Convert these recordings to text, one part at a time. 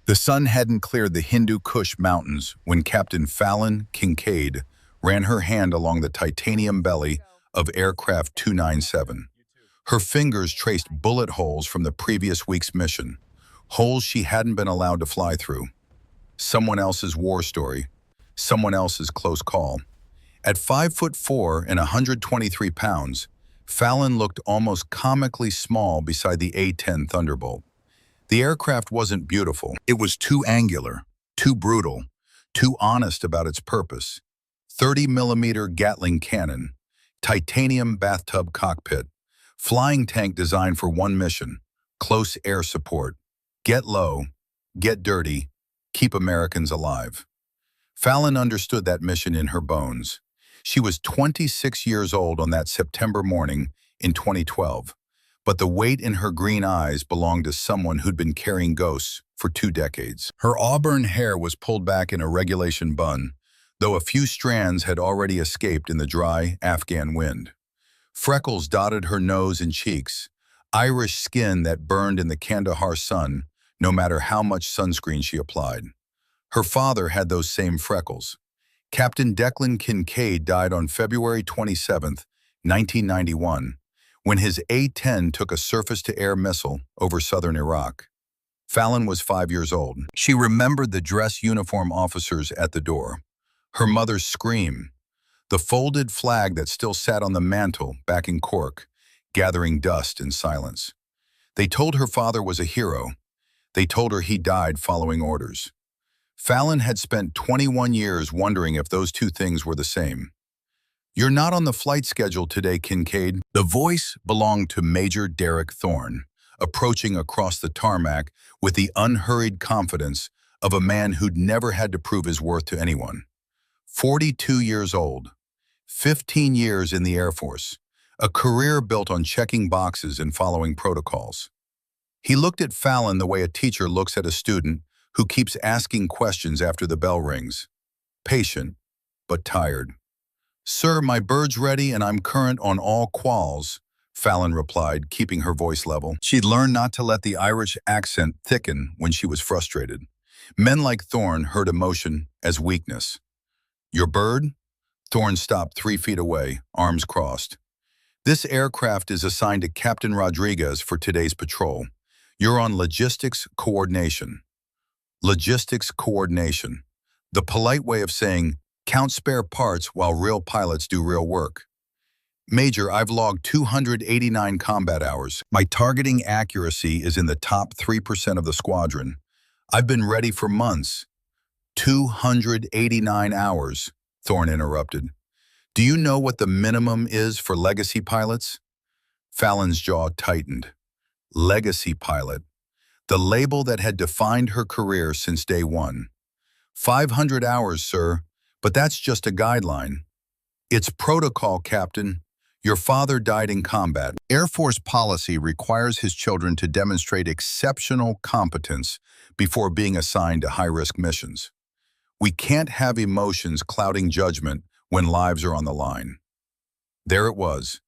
The sun hadn't cleared the Hindu Kush Mountains when Captain Fallon Kincaid ran her hand along the titanium belly of aircraft 297. Her fingers traced bullet holes from the previous week's mission, holes she hadn't been allowed to fly through. Someone else's war story, someone else's close call. At 5'4" and 123 pounds, Fallon looked almost comically small beside the A-10 Thunderbolt. The aircraft wasn't beautiful. It was too angular, too brutal, too honest about its purpose. 30mm Gatling cannon, titanium bathtub cockpit, flying tank designed for one mission, close air support. Get low, get dirty, keep Americans alive. Fallon understood that mission in her bones. She was 26 years old on that September morning in 2012, but the weight in her green eyes belonged to someone who'd been carrying ghosts for 2 decades. Her auburn hair was pulled back in a regulation bun, though a few strands had already escaped in the dry Afghan wind. Freckles dotted her nose and cheeks, Irish skin that burned in the Kandahar sun, no matter how much sunscreen she applied. Her father had those same freckles. Captain Declan Kincaid died on February 27, 1991, when his A-10 took a surface-to-air missile over southern Iraq. Fallon was 5 years old. She remembered the dress uniform officers at the door, her mother's scream, the folded flag that still sat on the mantel back in Cork, gathering dust in silence. They told her father was a hero. They told her he died following orders. Fallon had spent 21 years wondering if those two things were the same. "You're not on the flight schedule today, Kincaid." The voice belonged to Major Derek Thorne, approaching across the tarmac with the unhurried confidence of a man who'd never had to prove his worth to anyone. 42 years old, 15 years in the Air Force, a career built on checking boxes and following protocols. He looked at Fallon the way a teacher looks at a student who keeps asking questions after the bell rings. Patient, but tired. "Sir, my bird's ready and I'm current on all quals," Fallon replied, keeping her voice level. She'd learned not to let the Irish accent thicken when she was frustrated. Men like Thorne heard emotion as weakness. "Your bird?" Thorne stopped 3 feet away, arms crossed. "This aircraft is assigned to Captain Rodriguez for today's patrol. You're on logistics coordination." Logistics coordination. The polite way of saying, count spare parts while real pilots do real work. "Major, I've logged 289 combat hours. My targeting accuracy is in the top 3% of the squadron. I've been ready for months." 289 hours, Thorne interrupted. "Do you know what the minimum is for legacy pilots?" Fallon's jaw tightened. Legacy pilot. The label that had defined her career since day one. 500 hours, sir, but that's just a guideline. "It's protocol, Captain. Your father died in combat." Air Force policy requires his children to demonstrate exceptional competence before being assigned to high-risk missions. We can't have emotions clouding judgment when lives are on the line. There it was,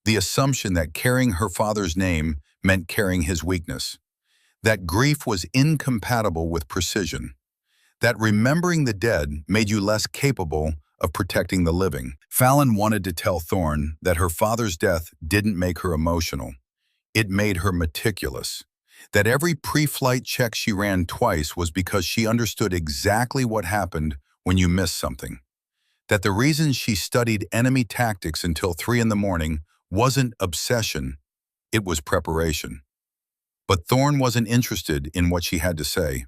the assumption that carrying her father's name meant carrying his weakness. That grief was incompatible with precision. That remembering the dead made you less capable of protecting the living. Fallon wanted to tell Thorne that her father's death didn't make her emotional. It made her meticulous. That every pre-flight check she ran twice was because she understood exactly what happened when you missed something. That the reason she studied enemy tactics until 3 in the morning wasn't obsession, it was preparation. But Thorne wasn't interested in what she had to say.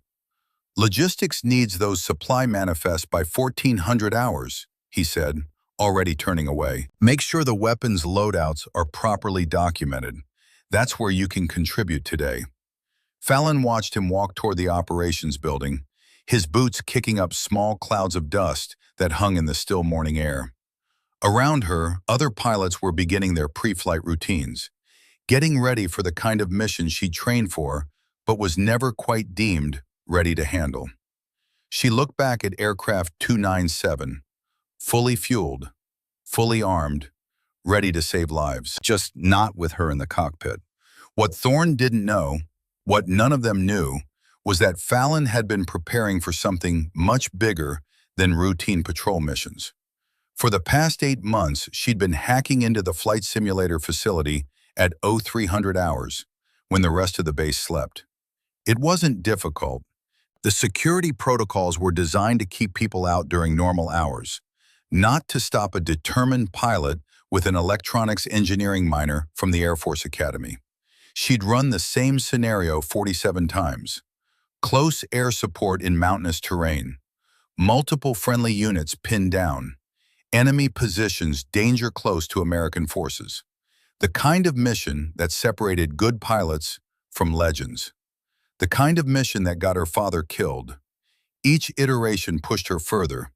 "Logistics needs those supply manifests by 1400 hours, he said, already turning away. "Make sure the weapons loadouts are properly documented. That's where you can contribute today." Fallon watched him walk toward the operations building, his boots kicking up small clouds of dust that hung in the still morning air. Around her, other pilots were beginning their pre-flight routines, getting ready for the kind of mission she'd trained for, but was never quite deemed ready to handle. She looked back at aircraft 297, fully fueled, fully armed, ready to save lives, just not with her in the cockpit. What Thorne didn't know, what none of them knew, was that Fallon had been preparing for something much bigger than routine patrol missions. For the past 8 months, she'd been hacking into the flight simulator facility at 0300 hours, when the rest of the base slept. It wasn't difficult. The security protocols were designed to keep people out during normal hours, not to stop a determined pilot with an electronics engineering minor from the Air Force Academy. She'd run the same scenario 47 times. Close air support in mountainous terrain, multiple friendly units pinned down, enemy positions danger close to American forces. The kind of mission that separated good pilots from legends. The kind of mission that got her father killed. Each iteration pushed her further.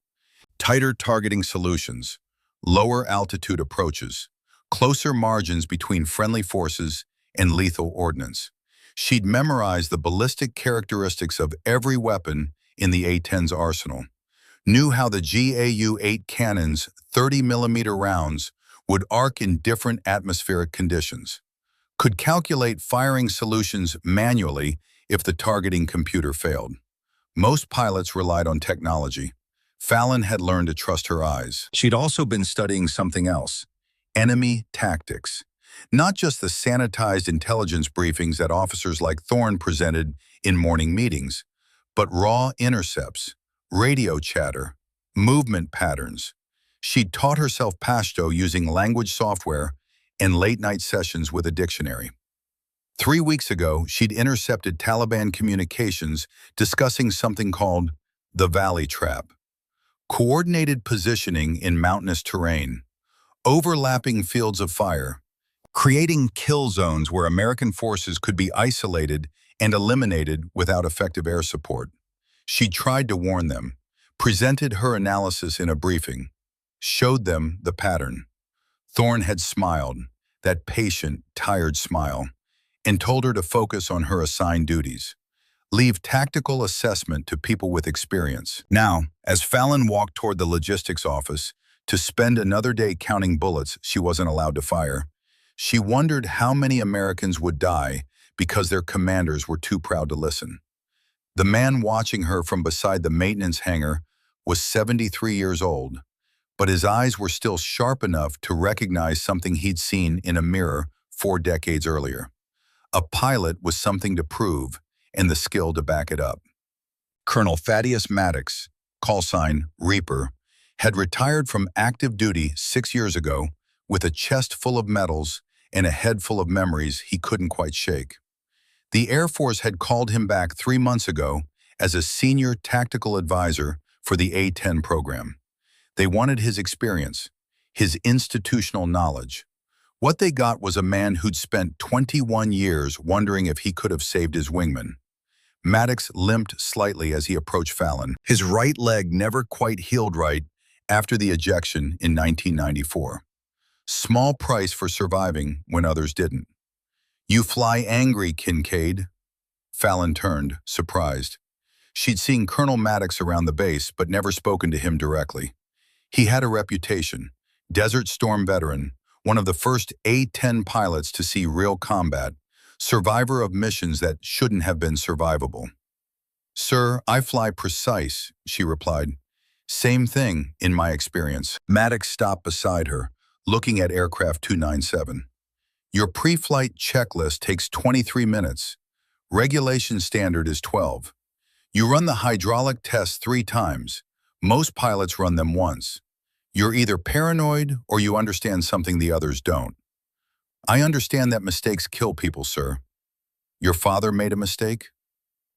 Tighter targeting solutions, lower altitude approaches, closer margins between friendly forces and lethal ordnance. She'd memorized the ballistic characteristics of every weapon in the A-10's arsenal, knew how the GAU-8 cannon's 30mm rounds would arc in different atmospheric conditions, could calculate firing solutions manually if the targeting computer failed. Most pilots relied on technology. Fallon had learned to trust her eyes. She'd also been studying something else, enemy tactics. Not just the sanitized intelligence briefings that officers like Thorne presented in morning meetings, but raw intercepts, radio chatter, movement patterns. She'd taught herself Pashto using language software and late-night sessions with a dictionary. 3 weeks ago, she'd intercepted Taliban communications discussing something called the Valley Trap. Coordinated positioning in mountainous terrain, overlapping fields of fire, creating kill zones where American forces could be isolated and eliminated without effective air support. She tried to warn them, presented her analysis in a briefing, showed them the pattern. Thorne had smiled, that patient, tired smile, and told her to focus on her assigned duties. Leave tactical assessment to people with experience. Now, as Fallon walked toward the logistics office to spend another day counting bullets she wasn't allowed to fire, she wondered how many Americans would die because their commanders were too proud to listen. The man watching her from beside the maintenance hangar was 73 years old, but his eyes were still sharp enough to recognize something he'd seen in a mirror 4 decades earlier. A pilot with something to prove and the skill to back it up. Colonel Thaddeus Maddox, call sign Reaper, had retired from active duty 6 years ago with a chest full of medals and a head full of memories he couldn't quite shake. The Air Force had called him back 3 months ago as a senior tactical advisor for the A-10 program. They wanted his experience, his institutional knowledge. What they got was a man who'd spent 21 years wondering if he could have saved his wingman. Maddox limped slightly as he approached Fallon. His right leg never quite healed right after the ejection in 1994. Small price for surviving when others didn't. "You fly angry, Kincaid." Fallon turned, surprised. She'd seen Colonel Maddox around the base, but never spoken to him directly. He had a reputation, Desert Storm veteran, one of the first A-10 pilots to see real combat, survivor of missions that shouldn't have been survivable. "Sir, I fly precise," she replied. "Same thing, in my experience." Maddox stopped beside her, looking at aircraft 297. "Your pre-flight checklist takes 23 minutes. Regulation standard is 12. You run the hydraulic test 3 times. Most pilots run them once. You're either paranoid or you understand something the others don't." "I understand that mistakes kill people, sir." "Your father made a mistake?"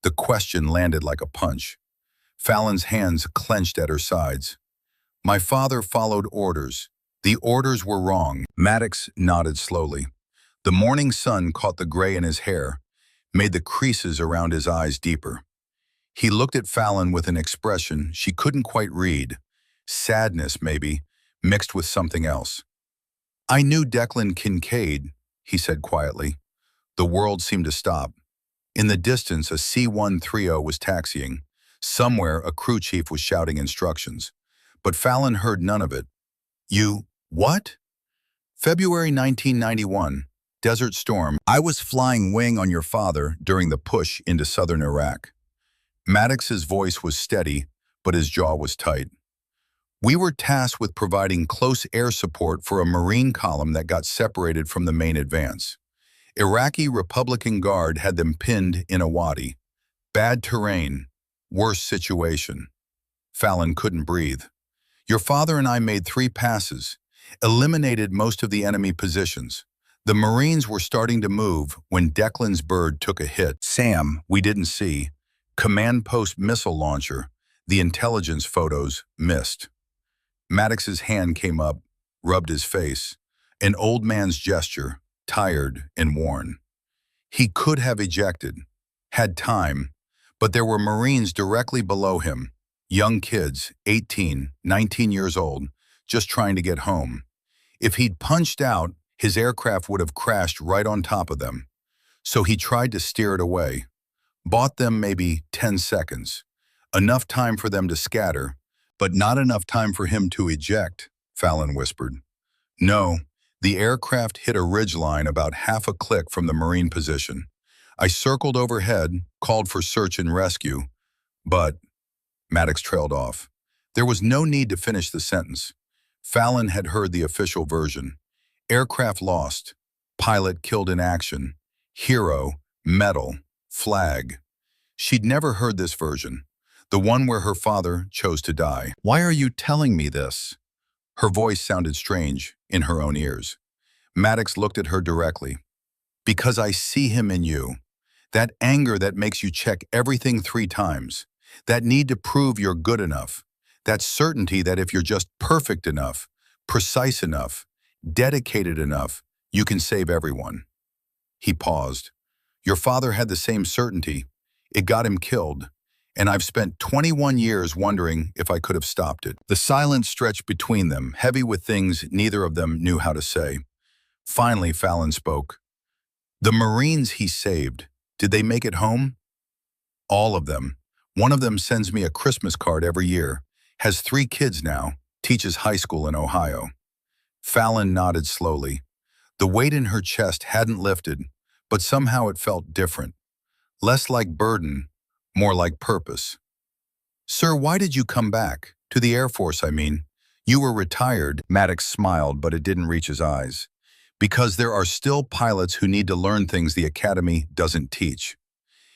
The question landed like a punch. Fallon's hands clenched at her sides. "My father followed orders. The orders were wrong." Maddox nodded slowly. The morning sun caught the gray in his hair, made the creases around his eyes deeper. He looked at Fallon with an expression she couldn't quite read. Sadness, maybe, mixed with something else. "I knew Declan Kincaid," he said quietly. The world seemed to stop. In the distance, a C-130 was taxiing. Somewhere, a crew chief was shouting instructions. But Fallon heard none of it. "You, what?" "February 1991, Desert Storm. I was flying wing on your father during the push into southern Iraq. Maddox's voice was steady, but his jaw was tight. We were tasked with providing close air support for a Marine column that got separated from the main advance. Iraqi Republican Guard had them pinned in a wadi. Bad terrain, worse situation. Fallon couldn't breathe. Your father and I made 3 passes, eliminated most of the enemy positions. The Marines were starting to move when Declan's bird took a hit. Sam, we didn't see. Command post missile launcher. The intelligence photos missed. Maddox's hand came up, rubbed his face. An old man's gesture, tired and worn. He could have ejected, had time, but there were Marines directly below him. Young kids, 18, 19 years old, just trying to get home. If he'd punched out, his aircraft would have crashed right on top of them. So he tried to steer it away. Bought them maybe 10 seconds. Enough time for them to scatter, but not enough time for him to eject, Fallon whispered. No, the aircraft hit a ridgeline about half a click from the Marine position. I circled overhead, called for search and rescue, but Maddox trailed off. There was no need to finish the sentence. Fallon had heard the official version. Aircraft lost. Pilot killed in action. Hero, medal, flag. She'd never heard this version, the one where her father chose to die. Why are you telling me this? Her voice sounded strange in her own ears. Maddox looked at her directly. Because I see him in you. That anger that makes you check everything 3 times. That need to prove you're good enough. That certainty that if you're just perfect enough, precise enough, dedicated enough, you can save everyone. He paused. Your father had the same certainty. It got him killed. And I've spent 21 years wondering if I could have stopped it. The silence stretched between them, heavy with things neither of them knew how to say. Finally, Fallon spoke. The Marines he saved, did they make it home? All of them. One of them sends me a Christmas card every year, has 3 kids now, teaches high school in Ohio. Fallon nodded slowly. The weight in her chest hadn't lifted, but somehow it felt different. Less like burden, more like purpose. Sir, why did you come back? To the Air Force, I mean. You were retired. Maddox smiled, but it didn't reach his eyes. Because there are still pilots who need to learn things the Academy doesn't teach.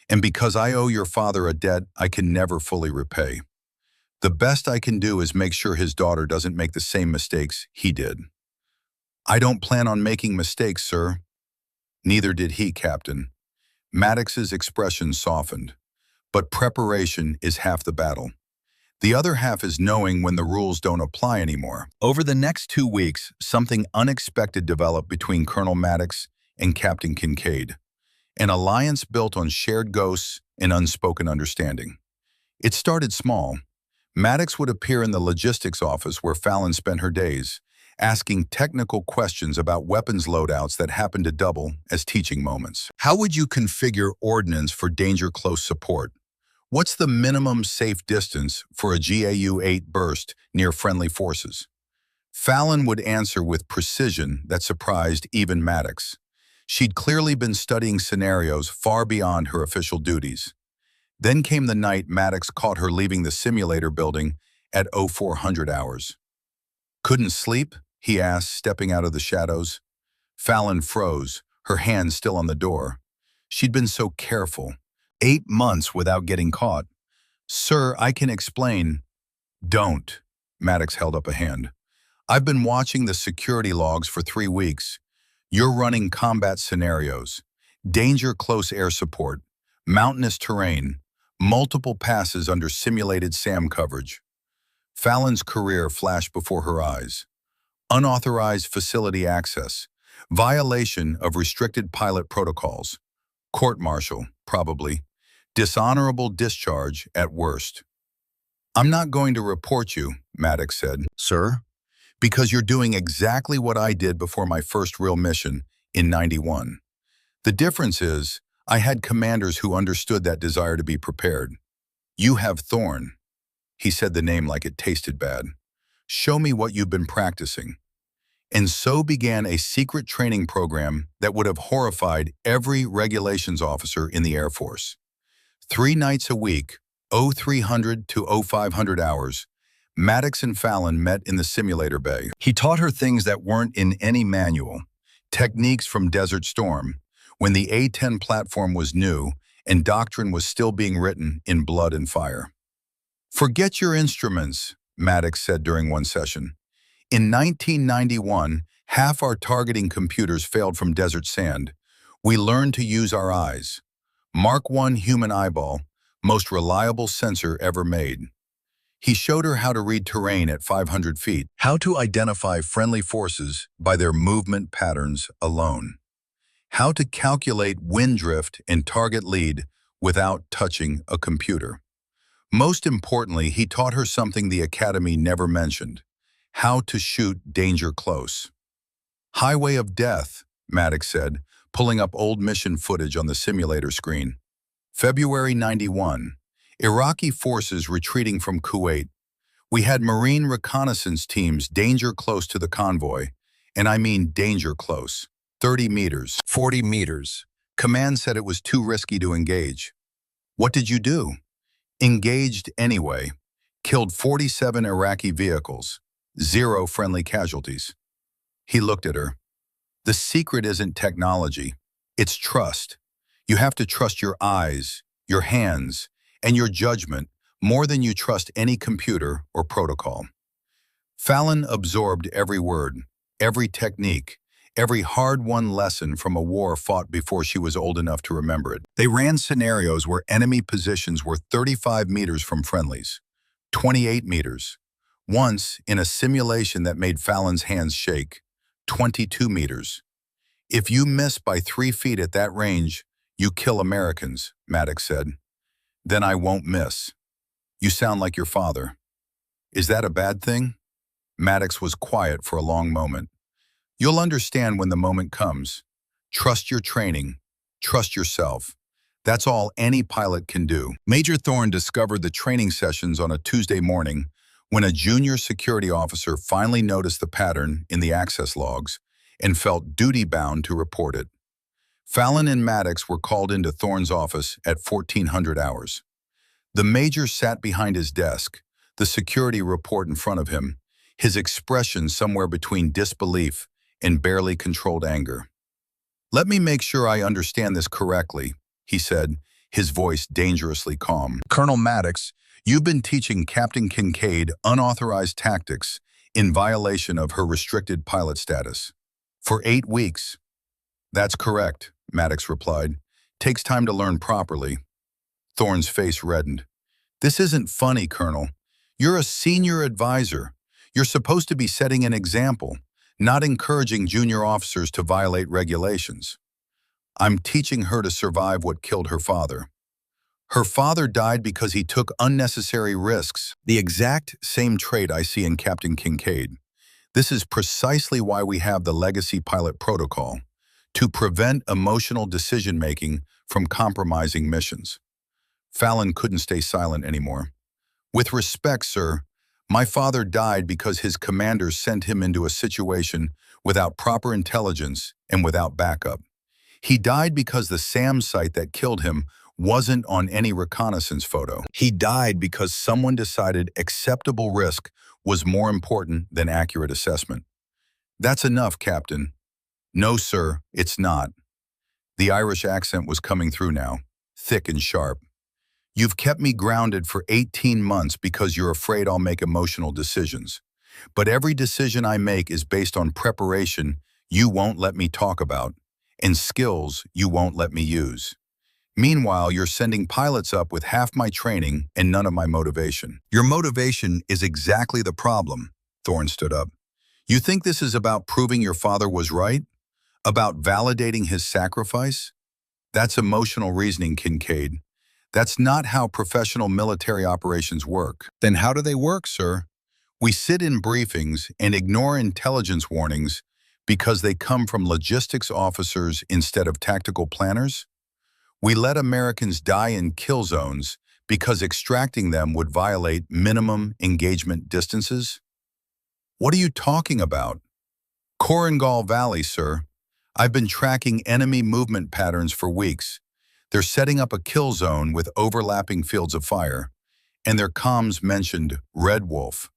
And because I owe your father a debt I can never fully repay. The best I can do is make sure his daughter doesn't make the same mistakes he did. I don't plan on making mistakes, sir. Neither did he, Captain. Maddox's expression softened. But preparation is half the battle. The other half is knowing when the rules don't apply anymore. Over the next 2 weeks, something unexpected developed between Colonel Maddox and Captain Kincaid. An alliance built on shared ghosts and unspoken understanding. It started small. Maddox would appear in the logistics office where Fallon spent her days, asking technical questions about weapons loadouts that happened to double as teaching moments. How would you configure ordnance for danger close support? What's the minimum safe distance for a GAU-8 burst near friendly forces? Fallon would answer with precision that surprised even Maddox. She'd clearly been studying scenarios far beyond her official duties. Then came the night Maddox caught her leaving the simulator building at 0400 hours. Couldn't sleep? He asked, stepping out of the shadows. Fallon froze, her hand still on the door. She'd been so careful. 8 months without getting caught. Sir, I can explain. Don't. Maddox held up a hand. I've been watching the security logs for 3 weeks. You're running combat scenarios, danger close air support, mountainous terrain, multiple passes under simulated SAM coverage. Fallon's career flashed before her eyes. Unauthorized facility access, violation of restricted pilot protocols, court-martial, probably, dishonorable discharge at worst. I'm not going to report you, Maddox said. Sir? Because you're doing exactly what I did before my first real mission in '91. The difference is, I had commanders who understood that desire to be prepared. You have Thorn. He said the name like it tasted bad. Show me what you've been practicing. And so began a secret training program that would have horrified every regulations officer in the Air Force. 3 nights a week, 0300 to 0500 hours, Maddox and Fallon met in the simulator bay. He taught her things that weren't in any manual, techniques from Desert Storm, when the A-10 platform was new and doctrine was still being written in blood and fire. "Forget your instruments," Maddox said during one session. "In 1991, half our targeting computers failed from desert sand. We learned to use our eyes. Mark I human eyeball, most reliable sensor ever made." He showed her how to read terrain at 500 feet, how to identify friendly forces by their movement patterns alone, how to calculate wind drift and target lead without touching a computer. Most importantly, he taught her something the Academy never mentioned: how to shoot danger close. "Highway of Death," Maddox said, pulling up old mission footage on the simulator screen. February 91. Iraqi forces retreating from Kuwait. We had Marine reconnaissance teams danger close to the convoy, and I mean danger close. 30 meters, 40 meters. Command said it was too risky to engage. What did you do? Engaged anyway. Killed 47 Iraqi vehicles. 0 friendly casualties. He looked at her. "The secret isn't technology. It's trust. You have to trust your eyes, your hands, and your judgment more than you trust any computer or protocol." Fallon absorbed every word, every technique, every hard-won lesson from a war fought before she was old enough to remember it. They ran scenarios where enemy positions were 35 meters from friendlies, 28 meters. Once, in a simulation that made Fallon's hands shake, 22 meters. "If you miss by 3 feet at that range, you kill Americans," Maddox said. "Then I won't miss." "You sound like your father." "Is that a bad thing?" Maddox was quiet for a long moment. "You'll understand when the moment comes. Trust your training. Trust yourself. That's all any pilot can do." Major Thorne discovered the training sessions on a Tuesday morning when a junior security officer finally noticed the pattern in the access logs and felt duty-bound to report it. Fallon and Maddox were called into Thorne's office at 1400 hours. The major sat behind his desk, the security report in front of him, his expression somewhere between disbelief and barely controlled anger. "Let me make sure I understand this correctly," he said, his voice dangerously calm. "Colonel Maddox, you've been teaching Captain Kincaid unauthorized tactics in violation of her restricted pilot status. For 8 weeks. "That's correct," Maddox replied. "Takes time to learn properly." Thorne's face reddened. "This isn't funny, Colonel. You're a senior advisor. You're supposed to be setting an example, not encouraging junior officers to violate regulations." "I'm teaching her to survive what killed her father. Her father died because he took unnecessary risks, the exact same trait I see in Captain Kincaid. This is precisely why we have the Legacy Pilot Protocol, to prevent emotional decision-making from compromising missions." Fallon couldn't stay silent anymore. "With respect, sir, my father died because his commanders sent him into a situation without proper intelligence and without backup. He died because the SAM site that killed him wasn't on any reconnaissance photo. He died because someone decided acceptable risk was more important than accurate assessment." "That's enough, Captain." "No, sir, it's not." The Irish accent was coming through now, thick and sharp. "You've kept me grounded for 18 months because you're afraid I'll make emotional decisions. But every decision I make is based on preparation you won't let me talk about, and skills you won't let me use. Meanwhile, you're sending pilots up with half my training and none of my motivation." "Your motivation is exactly the problem," Thorne stood up. "You think this is about proving your father was right? About validating his sacrifice? That's emotional reasoning, Kincaid. That's not how professional military operations work." "Then how do they work, sir?" "We sit in briefings and ignore intelligence warnings because they come from logistics officers instead of tactical planners. We let Americans die in kill zones because extracting them would violate minimum engagement distances." "What are you talking about?" "Korengal Valley, sir. I've been tracking enemy movement patterns for weeks. They're setting up a kill zone with overlapping fields of fire. and their comms mentioned Red Wolf,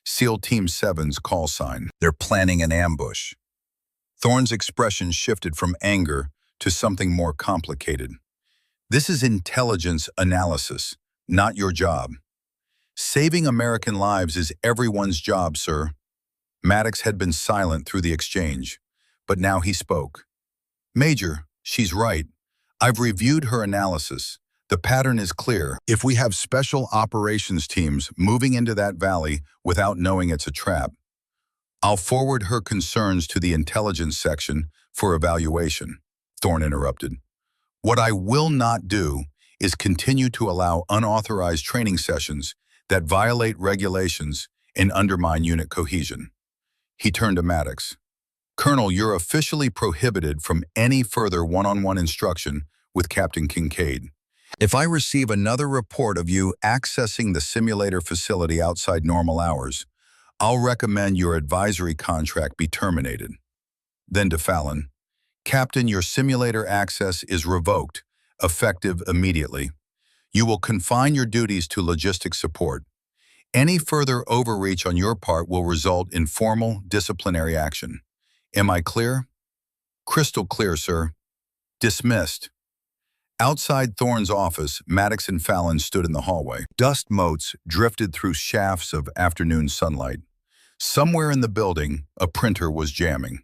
SEAL Team 7's call sign. They're planning an ambush. Thorne's expression shifted from anger to something more complicated. This is intelligence analysis, not your job. Saving American lives is everyone's job, sir. Maddox had been silent through the exchange, but now he spoke. Major, she's right. I've reviewed her analysis. The pattern is clear. If we have special operations teams moving into that valley without knowing it's a trap, I'll forward her concerns to the intelligence section for evaluation, Thorne interrupted. What I will not do is continue to allow unauthorized training sessions that violate regulations and undermine unit cohesion. He turned to Maddox. Colonel, you're officially prohibited from any further one-on-one instruction with Captain Kincaid. If I receive another report of you accessing the simulator facility outside normal hours, I'll recommend your advisory contract be terminated. Then to Fallon, Captain, your simulator access is revoked, effective immediately. You will confine your duties to logistic support. Any further overreach on your part will result in formal disciplinary action. Am I clear? Crystal clear, sir. Dismissed. Outside Thorne's office, Maddox and Fallon stood in the hallway. Dust motes drifted through shafts of afternoon sunlight. Somewhere in the building, a printer was jamming.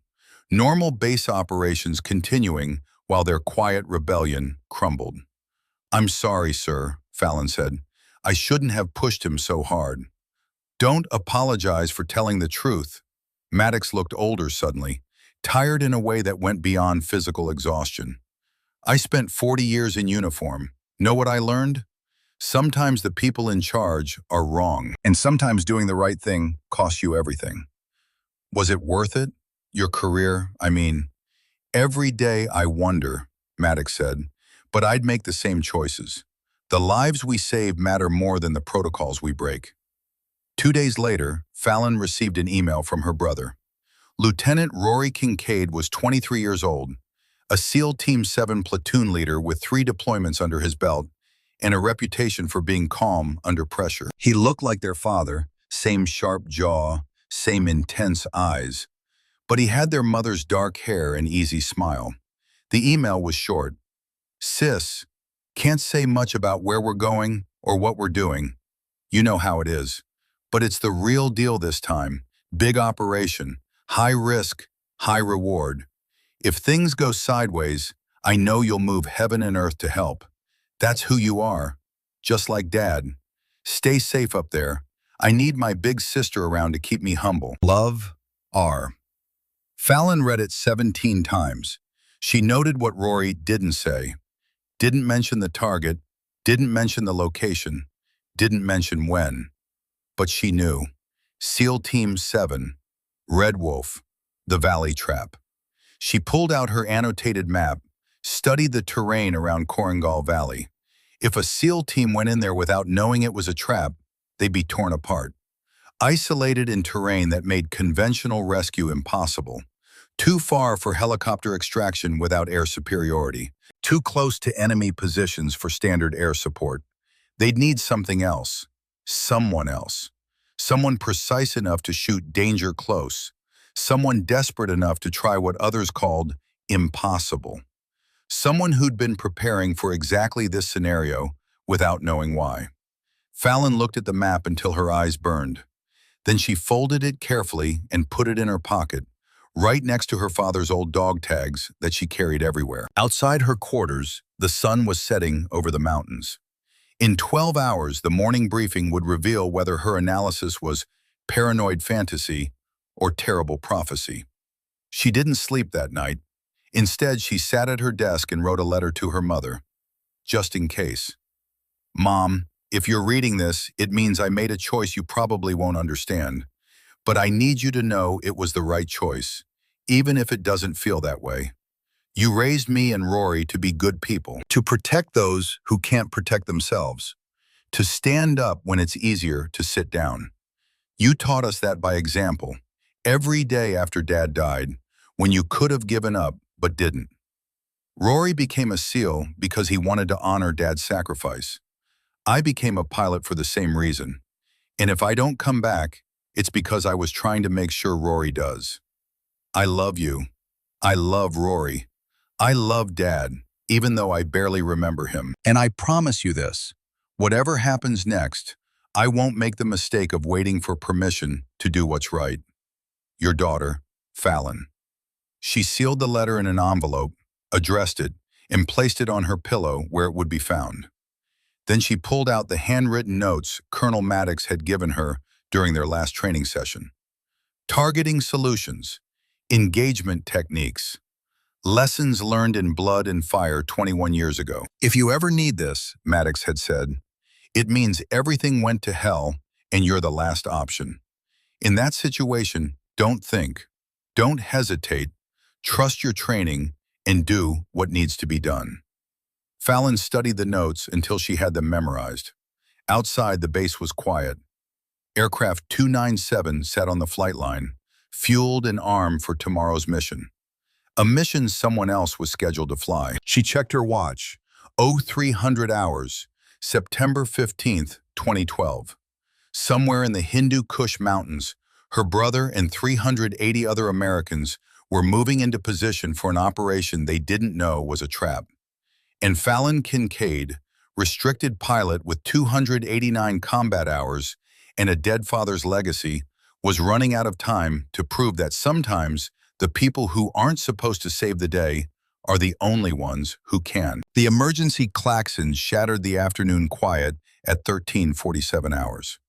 Normal base operations continuing while their quiet rebellion crumbled. I'm sorry, sir, Fallon said. I shouldn't have pushed him so hard. Don't apologize for telling the truth. Maddox looked older suddenly, tired in a way that went beyond physical exhaustion. I spent 40 years in uniform. Know what I learned? Sometimes the people in charge are wrong, and sometimes doing the right thing costs you everything. Was it worth it? Your career, I mean, every day I wonder, Maddox said, but I'd make the same choices. The lives we save matter more than the protocols we break. 2 days later, Fallon received an email from her brother. Lieutenant Rory Kincaid was 23 years old, a SEAL Team 7 platoon leader with 3 deployments under his belt and a reputation for being calm under pressure. He looked like their father, same sharp jaw, same intense eyes, but he had their mother's dark hair and easy smile. The email was short. Sis, can't say much about where we're going or what we're doing. You know how it is. But it's the real deal this time. Big operation, high risk, high reward. If things go sideways, I know you'll move heaven and earth to help. That's who you are, just like Dad. Stay safe up there. I need my big sister around to keep me humble. Love, R. Fallon read it 17 times. She noted what Rory didn't say. Didn't mention the target, didn't mention the location, didn't mention when. But she knew. SEAL Team 7, Red Wolf, the Valley Trap. She pulled out her annotated map, studied the terrain around Korengal Valley. If a SEAL team went in there without knowing it was a trap, they'd be torn apart. Isolated in terrain that made conventional rescue impossible. Too far for helicopter extraction without air superiority. Too close to enemy positions for standard air support. They'd need something else. Someone else. Someone precise enough to shoot danger close. Someone desperate enough to try what others called impossible. Someone who'd been preparing for exactly this scenario without knowing why. Fallon looked at the map until her eyes burned. Then she folded it carefully and put it in her pocket, right next to her father's old dog tags that she carried everywhere. Outside her quarters, the sun was setting over the mountains. In 12 hours, the morning briefing would reveal whether her analysis was paranoid fantasy or terrible prophecy. She didn't sleep that night. Instead, she sat at her desk and wrote a letter to her mother, just in case. Mom, if you're reading this, it means I made a choice you probably won't understand. But I need you to know it was the right choice, even if it doesn't feel that way. You raised me and Rory to be good people, to protect those who can't protect themselves, to stand up when it's easier to sit down. You taught us that by example, every day after Dad died, when you could have given up but didn't. Rory became a SEAL because he wanted to honor Dad's sacrifice. I became a pilot for the same reason. And if I don't come back, it's because I was trying to make sure Rory does. I love you. I love Rory. I love Dad, even though I barely remember him. And I promise you this, whatever happens next, I won't make the mistake of waiting for permission to do what's right. Your daughter, Fallon. She sealed the letter in an envelope, addressed it, and placed it on her pillow where it would be found. Then she pulled out the handwritten notes Colonel Maddox had given her during their last training session. Targeting solutions, engagement techniques, lessons learned in blood and fire 21 years ago. If you ever need this, Maddox had said, it means everything went to hell and you're the last option. In that situation, don't think, don't hesitate, trust your training, and do what needs to be done. Fallon studied the notes until she had them memorized. Outside, the base was quiet. Aircraft 297 sat on the flight line, fueled and armed for tomorrow's mission. A mission someone else was scheduled to fly. She checked her watch. 0300 hours, September 15th, 2012. Somewhere in the Hindu Kush Mountains, her brother and 380 other Americans were moving into position for an operation they didn't know was a trap. And Fallon Kincaid, restricted pilot with 289 combat hours and a dead father's legacy, was running out of time to prove that sometimes the people who aren't supposed to save the day are the only ones who can. The emergency klaxon shattered the afternoon quiet at 13:47 hours.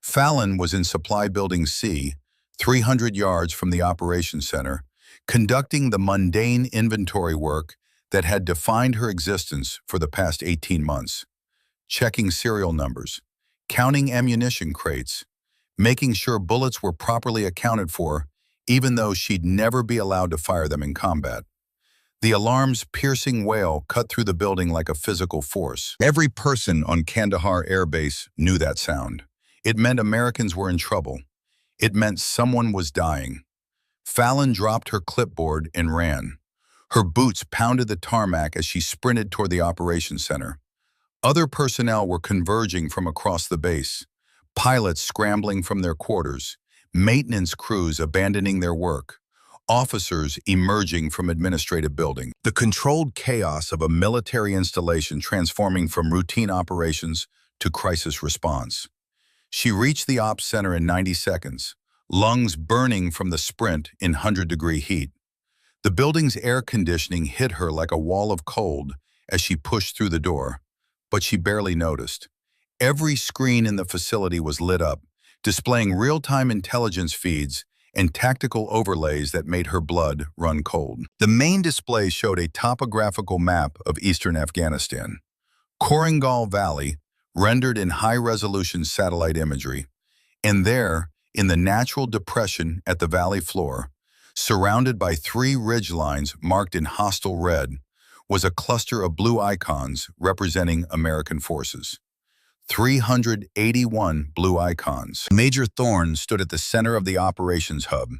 Fallon was in Supply Building C, 300 yards from the operations center, conducting the mundane inventory work that had defined her existence for the past 18 months. Checking serial numbers, counting ammunition crates, making sure bullets were properly accounted for, even though she'd never be allowed to fire them in combat. The alarm's piercing wail cut through the building like a physical force. Every person on Kandahar Air Base knew that sound. It meant Americans were in trouble. It meant someone was dying. Fallon dropped her clipboard and ran. Her boots pounded the tarmac as she sprinted toward the operations center. Other personnel were converging from across the base, pilots scrambling from their quarters, maintenance crews abandoning their work, officers emerging from administrative buildings. The controlled chaos of a military installation transforming from routine operations to crisis response. She reached the ops center in 90 seconds, lungs burning from the sprint in 100-degree heat. The building's air conditioning hit her like a wall of cold as she pushed through the door, but she barely noticed. Every screen in the facility was lit up, displaying real-time intelligence feeds and tactical overlays that made her blood run cold. The main display showed a topographical map of eastern Afghanistan. Korangal Valley, rendered in high-resolution satellite imagery, and there, in the natural depression at the valley floor, surrounded by 3 ridgelines marked in hostile red, was a cluster of blue icons representing American forces. 381 blue icons. Major Thorne stood at the center of the operations hub,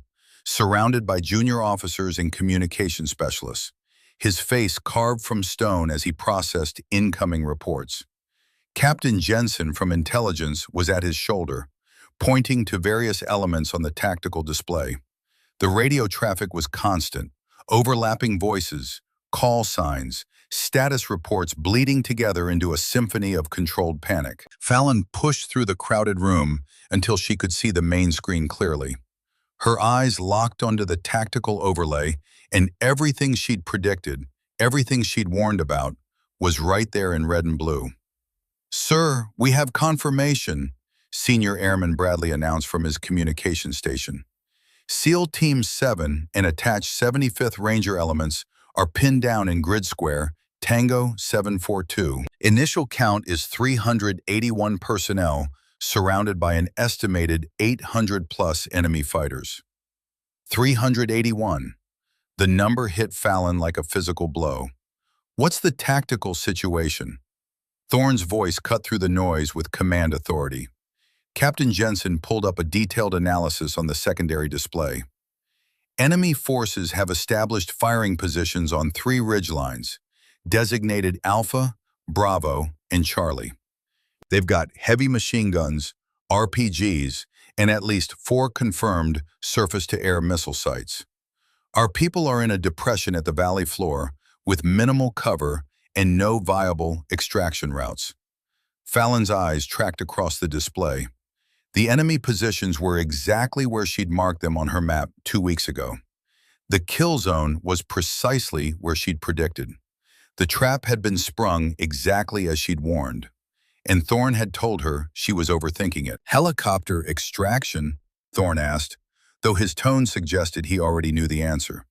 surrounded by junior officers and communication specialists, his face carved from stone as he processed incoming reports. Captain Jensen from intelligence was at his shoulder, pointing to various elements on the tactical display. The radio traffic was constant, overlapping voices, call signs, status reports bleeding together into a symphony of controlled panic. Fallon pushed through the crowded room until she could see the main screen clearly. Her eyes locked onto the tactical overlay, and everything she'd predicted, everything she'd warned about, was right there in red and blue. "Sir, we have confirmation," Senior Airman Bradley announced from his communication station. SEAL Team 7 and attached 75th Ranger elements are pinned down in grid square Tango 742. Initial count is 381 personnel surrounded by an estimated 800-plus enemy fighters. 381. The number hit Fallon like a physical blow. "What's the tactical situation?" Thorne's voice cut through the noise with command authority. Captain Jensen pulled up a detailed analysis on the secondary display. Enemy forces have established firing positions on 3 ridgelines, designated Alpha, Bravo, and Charlie. They've got heavy machine guns, RPGs, and at least 4 confirmed surface-to-air missile sites. Our people are in a depression at the valley floor with minimal cover and no viable extraction routes. Fallon's eyes tracked across the display. The enemy positions were exactly where she'd marked them on her map 2 weeks ago. The kill zone was precisely where she'd predicted. The trap had been sprung exactly as she'd warned, and Thorne had told her she was overthinking it. Helicopter extraction? Thorne asked, though his tone suggested he already knew the answer.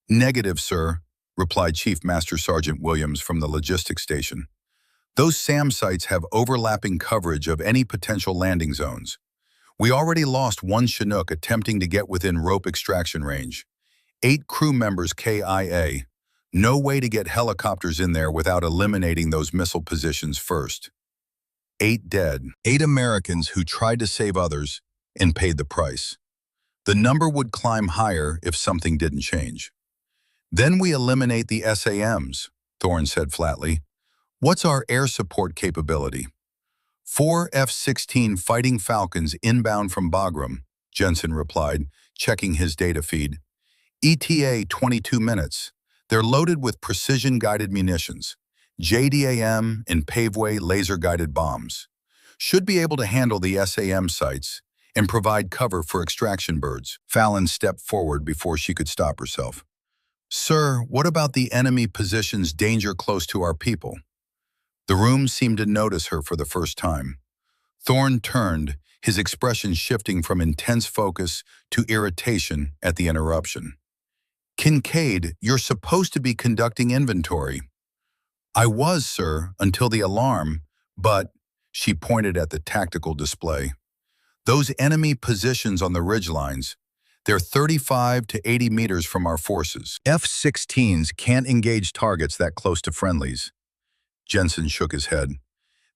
Negative, sir, replied Chief Master Sergeant Williams from the logistics station. Those SAM sites have overlapping coverage of any potential landing zones. We already lost one Chinook attempting to get within rope extraction range. 8 crew members KIA. No way to get helicopters in there without eliminating those missile positions first. 8 dead. 8 Americans who tried to save others and paid the price. The number would climb higher if something didn't change. Then we eliminate the SAMs, Thorne said flatly. What's our air support capability? 4 F-16 Fighting Falcons inbound from Bagram, Jensen replied, checking his data feed. ETA 22 minutes. They're loaded with precision-guided munitions, JDAM and paveway laser-guided bombs. Should be able to handle the SAM sites and provide cover for extraction birds. Fallon stepped forward before she could stop herself. Sir, what about the enemy positions danger close to our people? The room seemed to notice her for the first time. Thorne turned, his expression shifting from intense focus to irritation at the interruption. Kincaid, you're supposed to be conducting inventory. I was, sir, until the alarm, but, she pointed at the tactical display. Those enemy positions on the ridgelines, they're 35 to 80 meters from our forces. F-16s can't engage targets that close to friendlies. Jensen shook his head.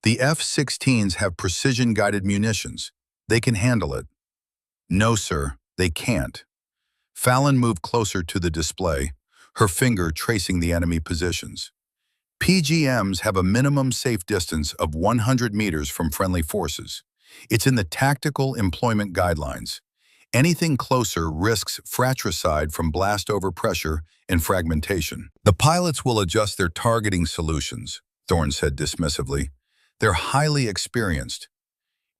The F-16s have precision-guided munitions. They can handle it. No, sir, they can't. Fallon moved closer to the display, her finger tracing the enemy positions. PGMs have a minimum safe distance of 100 meters from friendly forces. It's in the tactical employment guidelines. Anything closer risks fratricide from blast overpressure and fragmentation. The pilots will adjust their targeting solutions, Thorne said dismissively. They're highly experienced.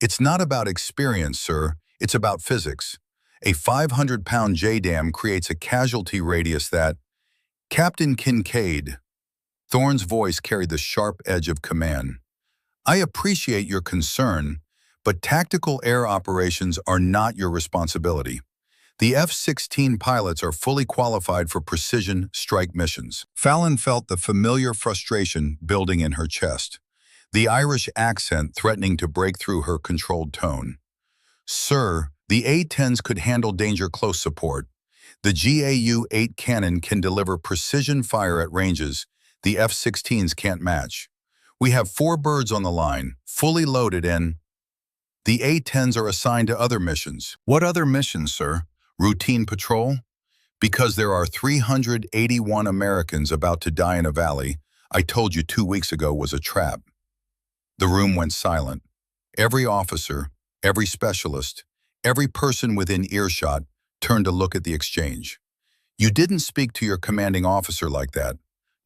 It's not about experience, sir. It's about physics. A 500-pound JDAM creates a casualty radius that... Captain Kincaid. Thorne's voice carried the sharp edge of command. I appreciate your concern, but tactical air operations are not your responsibility. The F-16 pilots are fully qualified for precision strike missions. Fallon felt the familiar frustration building in her chest, the Irish accent threatening to break through her controlled tone. Sir, the A-10s could handle danger close support. The GAU-8 cannon can deliver precision fire at ranges the F-16s can't match. We have 4 birds on the line, fully loaded and... The A-10s are assigned to other missions. What other missions, sir? Routine patrol? Because there are 381 Americans about to die in a valley I told you 2 weeks ago was a trap. The room went silent. Every officer, every specialist, every person within earshot turned to look at the exchange. You didn't speak to your commanding officer like that.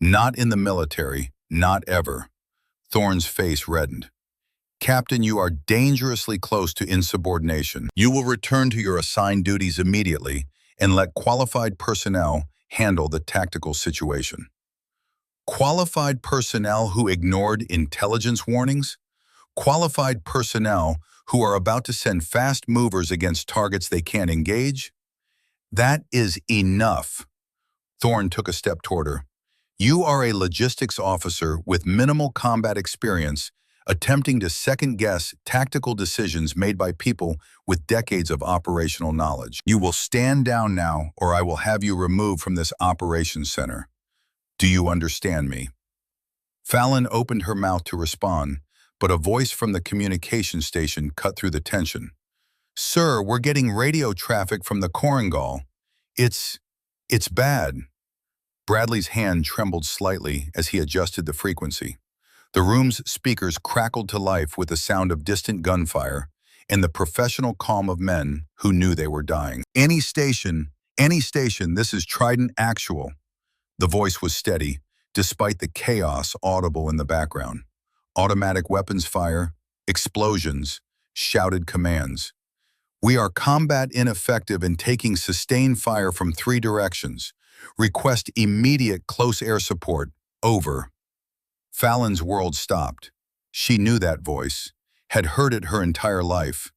Not in the military, not ever. Thorne's face reddened. Captain, you are dangerously close to insubordination. You will return to your assigned duties immediately and let qualified personnel handle the tactical situation. Qualified personnel who ignored intelligence warnings? Qualified personnel who are about to send fast movers against targets they can't engage? That is enough. Thorne took a step toward her. You are a logistics officer with minimal combat experience attempting to second-guess tactical decisions made by people with decades of operational knowledge. You will stand down now, or I will have you removed from this operations center. Do you understand me? Fallon opened her mouth to respond, but a voice from the communication station cut through the tension. Sir, we're getting radio traffic from the Korengal. It's bad. Bradley's hand trembled slightly as he adjusted the frequency. The room's speakers crackled to life with the sound of distant gunfire and the professional calm of men who knew they were dying. Any station, this is Trident Actual. The voice was steady, despite the chaos audible in the background. Automatic weapons fire, explosions, shouted commands. We are combat ineffective and taking sustained fire from 3 directions. Request immediate close air support. Over. Fallon's world stopped. She knew that voice, had heard it her entire life,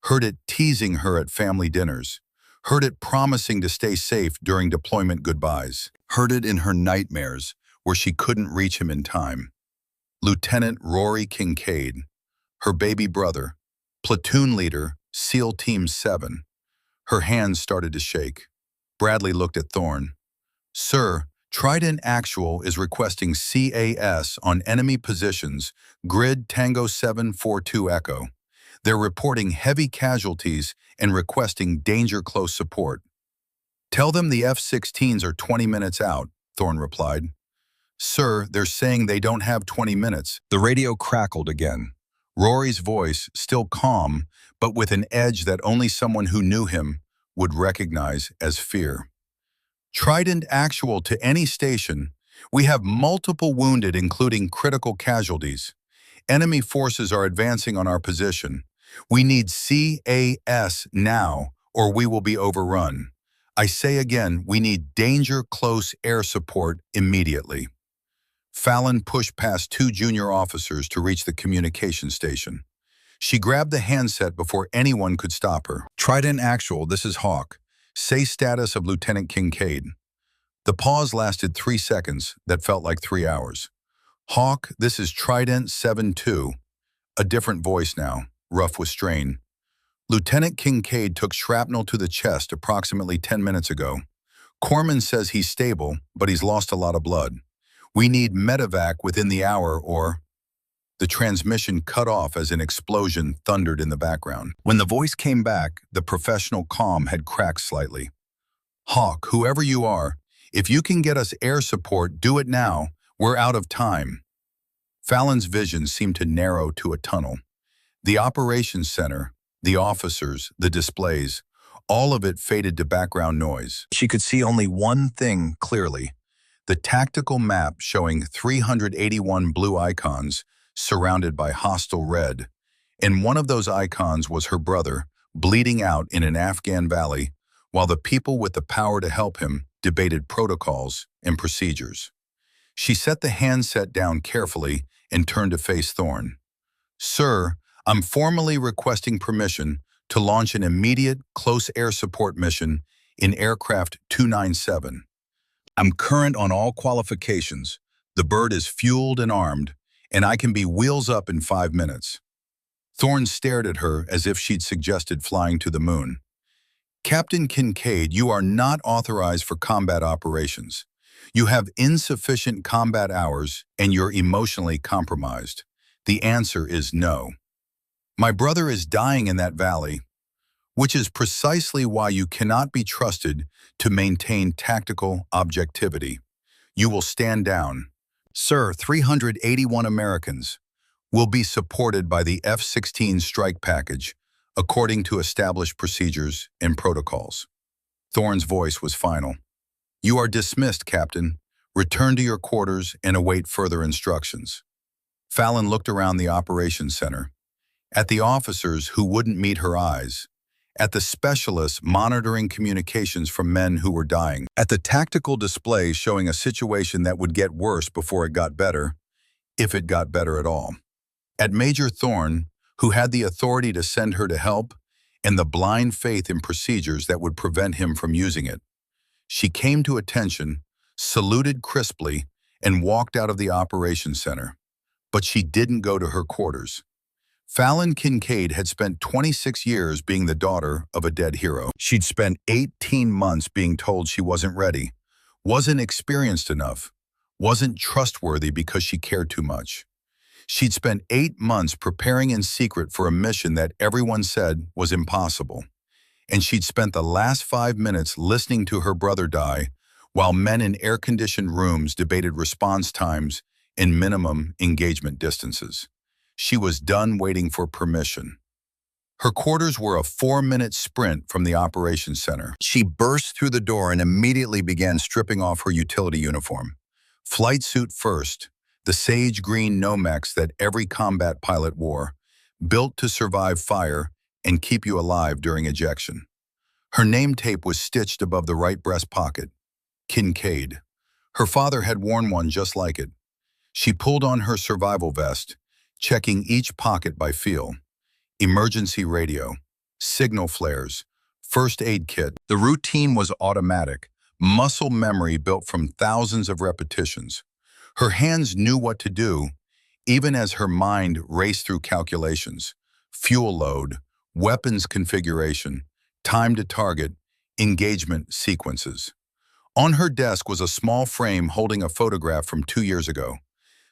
heard it teasing her at family dinners, heard it promising to stay safe during deployment goodbyes, heard it in her nightmares where she couldn't reach him in time. Lieutenant Rory Kincaid, her baby brother, platoon leader, SEAL Team 7. Her hands started to shake. Bradley looked at Thorne. Sir, Trident Actual is requesting CAS on enemy positions, grid Tango 742 Echo. They're reporting heavy casualties and requesting danger close support. Tell them the F-16s are 20 minutes out, Thorne replied. Sir, they're saying they don't have 20 minutes. The radio crackled again. Rory's voice, still calm, but with an edge that only someone who knew him would recognize as fear. Trident Actual to any station. We have multiple wounded, including critical casualties. Enemy forces are advancing on our position. We need CAS now, or we will be overrun. I say again, we need danger close air support immediately. Fallon pushed past 2 junior officers to reach the communication station. She grabbed the handset before anyone could stop her. Trident Actual, this is Hawk. Say status of Lieutenant Kincaid. The pause lasted 3 seconds that felt like 3 hours. Hawk, this is Trident 7-2. A different voice now, rough with strain. Lieutenant Kincaid took shrapnel to the chest approximately 10 minutes ago. Corpsman says he's stable, but he's lost a lot of blood. We need medevac within the hour or... The transmission cut off as an explosion thundered in the background. When the voice came back, the professional calm had cracked slightly. Hawk, whoever you are, if you can get us air support, do it now. We're out of time. Fallon's vision seemed to narrow to a tunnel. The operations center, the officers, the displays, all of it faded to background noise. She could see only one thing clearly. The tactical map showing 381 blue icons surrounded by hostile red. And one of those icons was her brother, bleeding out in an Afghan valley, while the people with the power to help him debated protocols and procedures. She set the handset down carefully and turned to face Thorne. Sir, I'm formally requesting permission to launch an immediate close air support mission in aircraft 297. I'm current on all qualifications. The bird is fueled and armed, and I can be wheels up in 5 minutes. Thorne stared at her as if she'd suggested flying to the moon. Captain Kincaid, you are not authorized for combat operations. You have insufficient combat hours and you're emotionally compromised. The answer is no. My brother is dying in that valley, which is precisely why you cannot be trusted to maintain tactical objectivity. You will stand down. Sir, 381 Americans will be supported by the F-16 strike package, according to established procedures and protocols. Thorne's voice was final. You are dismissed, Captain. Return to your quarters and await further instructions. Fallon looked around the operations center, at the officers who wouldn't meet her eyes, at the specialists monitoring communications from men who were dying, at the tactical display showing a situation that would get worse before it got better, if it got better at all, at Major Thorne, who had the authority to send her to help, and the blind faith in procedures that would prevent him from using it. She came to attention, saluted crisply, and walked out of the operations center. But she didn't go to her quarters. Fallon Kincaid had spent 26 years being the daughter of a dead hero. She'd spent 18 months being told she wasn't ready, wasn't experienced enough, wasn't trustworthy because she cared too much. She'd spent 8 months preparing in secret for a mission that everyone said was impossible. And she'd spent the last 5 minutes listening to her brother die while men in air-conditioned rooms debated response times and minimum engagement distances. She was done waiting for permission. Her quarters were a 4-minute sprint from the operations center. She burst through the door and immediately began stripping off her utility uniform. Flight suit first, the sage green Nomex that every combat pilot wore, built to survive fire and keep you alive during ejection. Her name tape was stitched above the right breast pocket, Kincaid. Her father had worn one just like it. She pulled on her survival vest, checking each pocket by feel. Emergency radio, signal flares, first aid kit. The routine was automatic, muscle memory built from thousands of repetitions. Her hands knew what to do, even as her mind raced through calculations, fuel load, weapons configuration, time to target, engagement sequences. On her desk was a small frame holding a photograph from 2 years ago.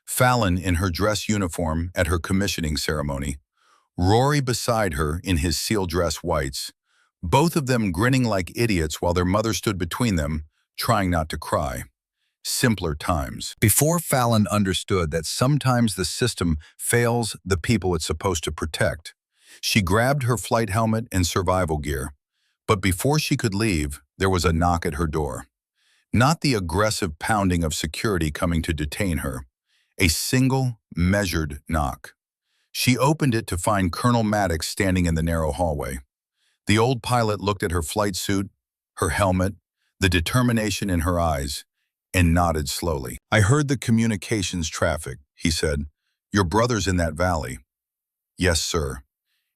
Fallon in her dress uniform at her commissioning ceremony, Rory beside her in his seal dress whites, both of them grinning like idiots while their mother stood between them, trying not to cry. Simpler times. Before Fallon understood that sometimes the system fails the people it's supposed to protect, she grabbed her flight helmet and survival gear. But before she could leave, there was a knock at her door. Not the aggressive pounding of security coming to detain her. A single, measured knock. She opened it to find Colonel Maddox standing in the narrow hallway. The old pilot looked at her flight suit, her helmet, the determination in her eyes, and nodded slowly. "I heard the communications traffic," he said. "Your brother's in that valley." "Yes, sir.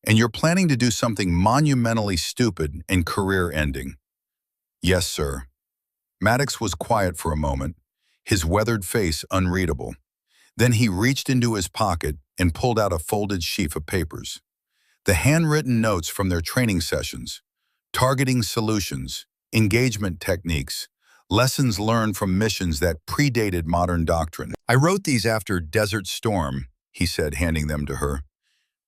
And you're planning to do something monumentally stupid and career-ending." "Yes, sir." Maddox was quiet for a moment, his weathered face unreadable. Then he reached into his pocket and pulled out a folded sheaf of papers. The handwritten notes from their training sessions, targeting solutions, engagement techniques, lessons learned from missions that predated modern doctrine. "I wrote these after Desert Storm," he said, handing them to her.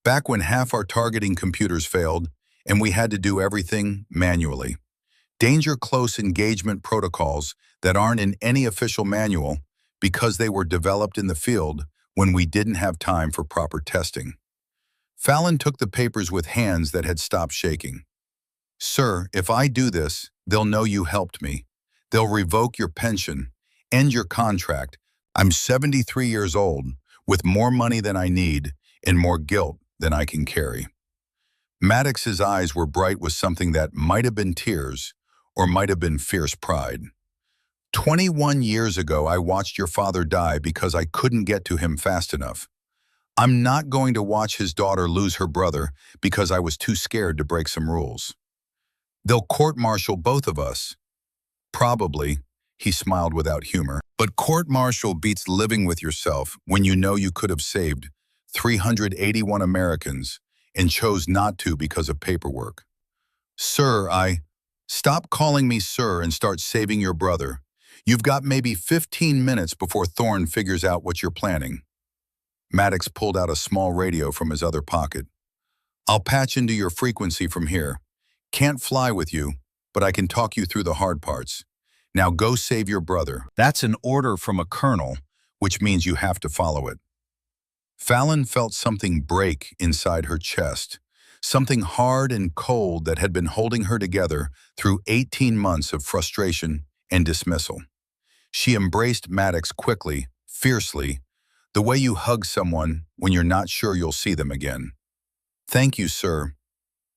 "Back when half our targeting computers failed and we had to do everything manually. Danger close engagement protocols that aren't in any official manual because they were developed in the field when we didn't have time for proper testing." Fallon took the papers with hands that had stopped shaking. "Sir, if I do this, they'll know you helped me. They'll revoke your pension, end your contract. I'm 73 years old, with more money than I need and more guilt than I can carry." Maddox's eyes were bright with something that might have been tears or might have been fierce pride. 21 years ago, I watched your father die because I couldn't get to him fast enough. I'm not going to watch his daughter lose her brother because I was too scared to break some rules. They'll court-martial both of us. Probably, he smiled without humor. But court-martial beats living with yourself when you know you could have saved 381 Americans and chose not to because of paperwork. "Sir, Stop calling me sir and start saving your brother. You've got maybe 15 minutes before Thorne figures out what you're planning." Maddox pulled out a small radio from his other pocket. "I'll patch into your frequency from here. Can't fly with you, but I can talk you through the hard parts. Now go save your brother." That's an order from a colonel, which means you have to follow it. Fallon felt something break inside her chest, something hard and cold that had been holding her together through 18 months of frustration and dismissal. She embraced Maddox quickly, fiercely, the way you hug someone when you're not sure you'll see them again. "Thank you, sir.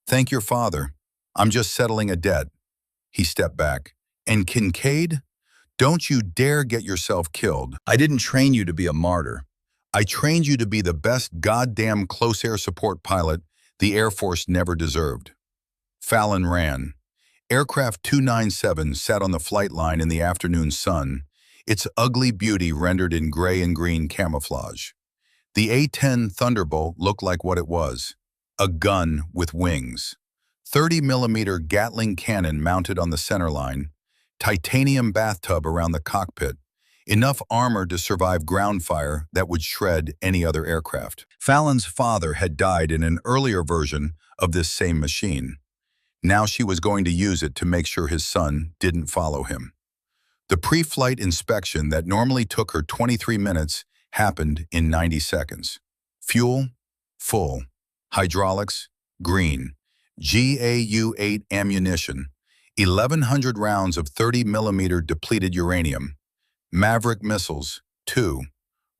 Thank your father. I'm just settling a debt." He stepped back. "And Kincaid? Don't you dare get yourself killed. I didn't train you to be a martyr. I trained you to be the best goddamn close air support pilot the Air Force never deserved." Fallon ran. Aircraft 297 sat on the flight line in the afternoon sun, its ugly beauty rendered in gray and green camouflage. The A-10 Thunderbolt looked like what it was, a gun with wings. 30mm Gatling cannon mounted on the centerline, titanium bathtub around the cockpit, enough armor to survive ground fire that would shred any other aircraft. Fallon's father had died in an earlier version of this same machine. Now she was going to use it to make sure his son didn't follow him. The pre-flight inspection that normally took her 23 minutes happened in 90 seconds. Fuel, full. Hydraulics, green. GAU-8 ammunition, 1,100 rounds of 30-millimeter depleted uranium. Maverick missiles, 2.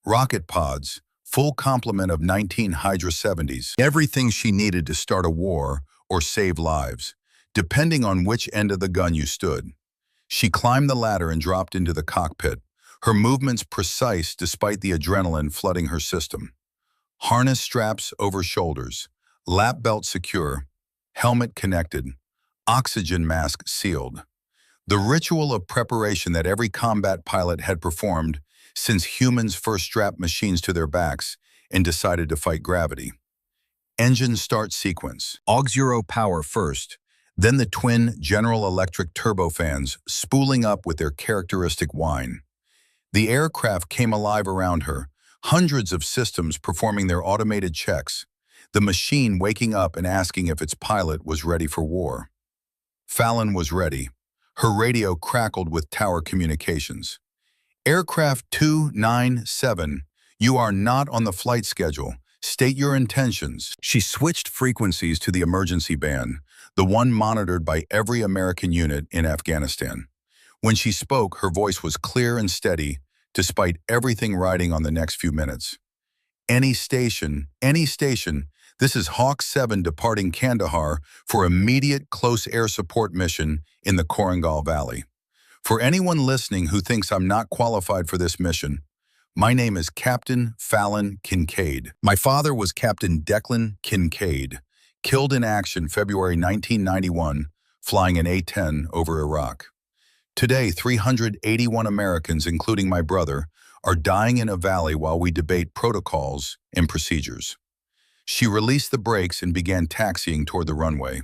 Rocket pods, full complement of 19 Hydra 70s. Everything she needed to start a war or save lives, depending on which end of the gun you stood. She climbed the ladder and dropped into the cockpit, her movements precise despite the adrenaline flooding her system. Harness straps over shoulders, lap belt secure, helmet connected, oxygen mask sealed. The ritual of preparation that every combat pilot had performed since humans first strapped machines to their backs and decided to fight gravity. Engine start sequence. Auxiliary power first, then the twin General Electric turbofans spooling up with their characteristic whine. The aircraft came alive around her, hundreds of systems performing their automated checks, the machine waking up and asking if its pilot was ready for war. Fallon was ready. Her radio crackled with tower communications. Aircraft 297, you are not on the flight schedule. State your intentions. She switched frequencies to the emergency band, the one monitored by every American unit in Afghanistan. When she spoke, her voice was clear and steady, despite everything riding on the next few minutes. Any station, this is Hawk 7 departing Kandahar for immediate close air support mission in the Korangal Valley. For anyone listening who thinks I'm not qualified for this mission, my name is Captain Fallon Kincaid. My father was Captain Declan Kincaid, killed in action February 1991, flying an A-10 over Iraq. Today, 381 Americans, including my brother, are dying in a valley while we debate protocols and procedures. She released the brakes and began taxiing toward the runway.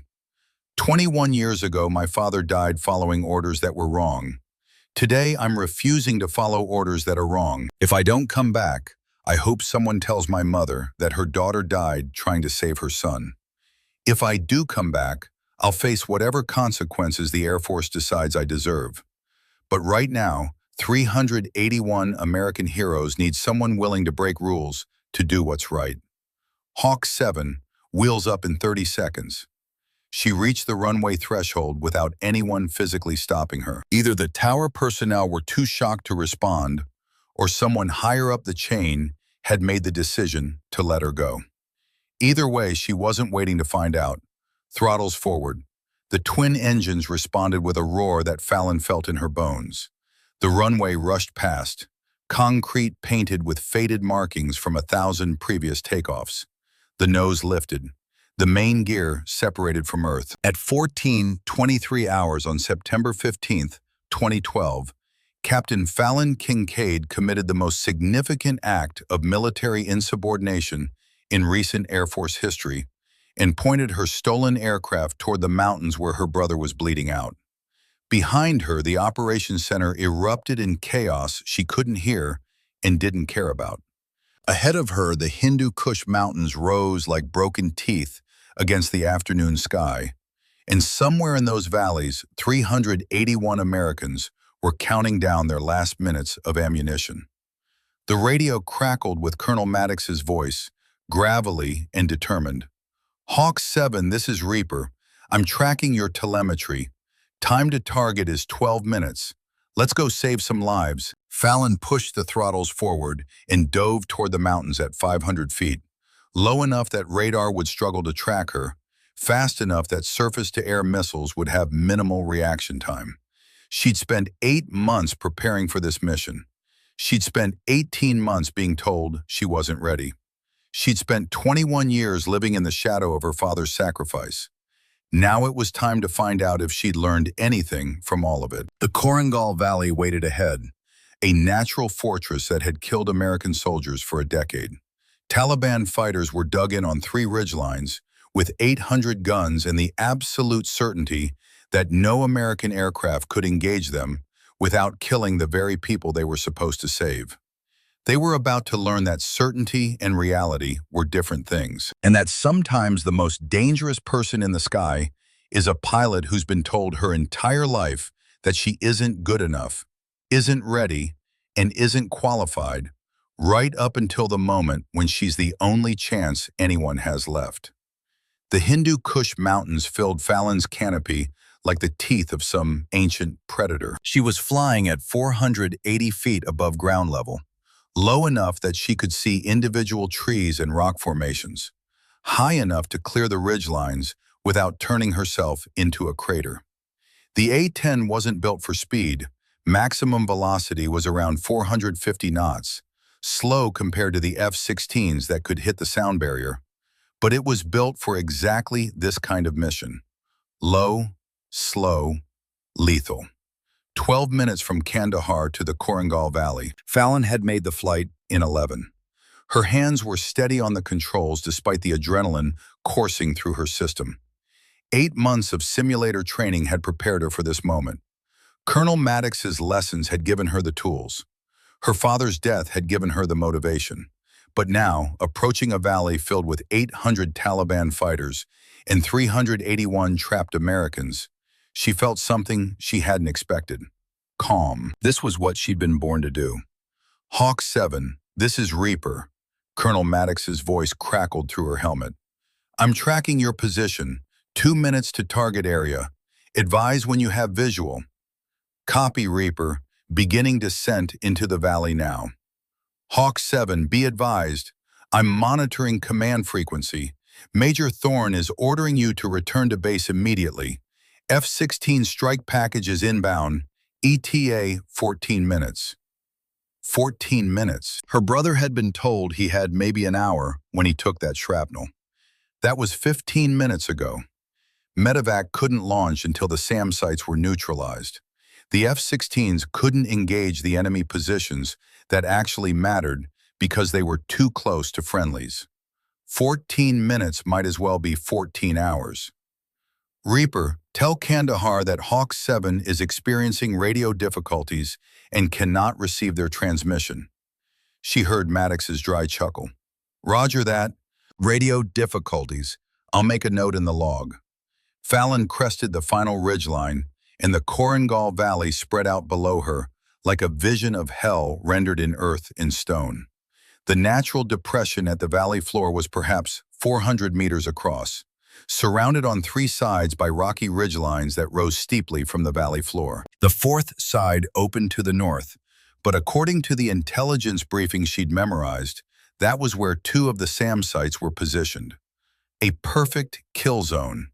21 years ago, my father died following orders that were wrong. Today, I'm refusing to follow orders that are wrong. If I don't come back, I hope someone tells my mother that her daughter died trying to save her son. If I do come back, I'll face whatever consequences the Air Force decides I deserve. But right now, 381 American heroes need someone willing to break rules to do what's right. Hawk 7 wheels up in 30 seconds. She reached the runway threshold without anyone physically stopping her. Either the tower personnel were too shocked to respond, or someone higher up the chain had made the decision to let her go. Either way, she wasn't waiting to find out. Throttles forward. The twin engines responded with a roar that Fallon felt in her bones. The runway rushed past, concrete painted with faded markings from 1,000 previous takeoffs. The nose lifted. The main gear separated from Earth. At 14:23 hours on September 15, 2012, Captain Fallon Kincaid committed the most significant act of military insubordination in recent Air Force history and pointed her stolen aircraft toward the mountains where her brother was bleeding out. Behind her, the operations center erupted in chaos she couldn't hear and didn't care about. Ahead of her, the Hindu Kush Mountains rose like broken teeth against the afternoon sky, and somewhere in those valleys, 381 Americans were counting down their last minutes of ammunition. The radio crackled with Colonel Maddox's voice, gravelly and determined. Hawk 7, this is Reaper. I'm tracking your telemetry. Time to target is 12 minutes. Let's go save some lives. Fallon pushed the throttles forward and dove toward the mountains at 500 feet, low enough that radar would struggle to track her, fast enough that surface-to-air missiles would have minimal reaction time. She'd spent 8 months preparing for this mission. She'd spent 18 months being told she wasn't ready. She'd spent 21 years living in the shadow of her father's sacrifice. Now it was time to find out if she'd learned anything from all of it. The Korangal Valley waited ahead, a natural fortress that had killed American soldiers for a decade. Taliban fighters were dug in on 3 ridgelines with 800 guns and the absolute certainty that no American aircraft could engage them without killing the very people they were supposed to save. They were about to learn that certainty and reality were different things, and that sometimes the most dangerous person in the sky is a pilot who's been told her entire life that she isn't good enough, isn't ready, and isn't qualified, right up until the moment when she's the only chance anyone has left. The Hindu Kush Mountains filled Fallon's canopy like the teeth of some ancient predator. She was flying at 480 feet above ground level, low enough that she could see individual trees and rock formations, high enough to clear the ridgelines without turning herself into a crater. The A-10 wasn't built for speed. Maximum velocity was around 450 knots, slow compared to the F-16s that could hit the sound barrier. But it was built for exactly this kind of mission. Low, slow, lethal. 12 minutes from Kandahar to the Korangal Valley, Fallon had made the flight in 11. Her hands were steady on the controls despite the adrenaline coursing through her system. 8 months of simulator training had prepared her for this moment. Colonel Maddox's lessons had given her the tools. Her father's death had given her the motivation. But now, approaching a valley filled with 800 Taliban fighters and 381 trapped Americans, she felt something she hadn't expected. Calm. This was what she'd been born to do. Hawk 7, this is Reaper. Colonel Maddox's voice crackled through her helmet. I'm tracking your position. 2 minutes to target area. Advise when you have visual. Copy, Reaper. Beginning descent into the valley now. Hawk 7, be advised. I'm monitoring command frequency. Major Thorne is ordering you to return to base immediately. F-16 strike package is inbound. ETA 14 minutes. 14 minutes. Her brother had been told he had maybe an hour when he took that shrapnel. That was 15 minutes ago. Medevac couldn't launch until the SAM sites were neutralized. The F-16s couldn't engage the enemy positions that actually mattered because they were too close to friendlies. 14 minutes might as well be 14 hours. Reaper, tell Kandahar that Hawk 7 is experiencing radio difficulties and cannot receive their transmission. She heard Maddox's dry chuckle. Roger that. Radio difficulties. I'll make a note in the log. Fallon crested the final ridgeline, and the Korangal Valley spread out below her like a vision of hell rendered in earth and stone. The natural depression at the valley floor was perhaps 400 meters across, surrounded on 3 sides by rocky ridgelines that rose steeply from the valley floor. The 4th side opened to the north, but according to the intelligence briefing she'd memorized, that was where 2 of the SAM sites were positioned. A perfect kill zone,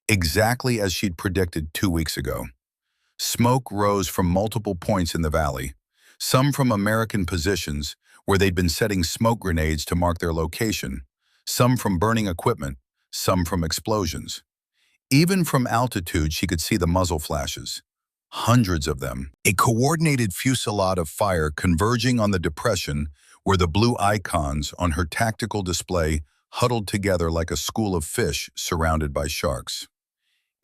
exactly as she'd predicted 2 weeks ago. Smoke rose from multiple points in the valley, some from American positions where they'd been setting smoke grenades to mark their location, some from burning equipment, some from explosions. Even from altitude, she could see the muzzle flashes. Hundreds of them. A coordinated fusillade of fire converging on the depression where the blue icons on her tactical display huddled together like a school of fish surrounded by sharks.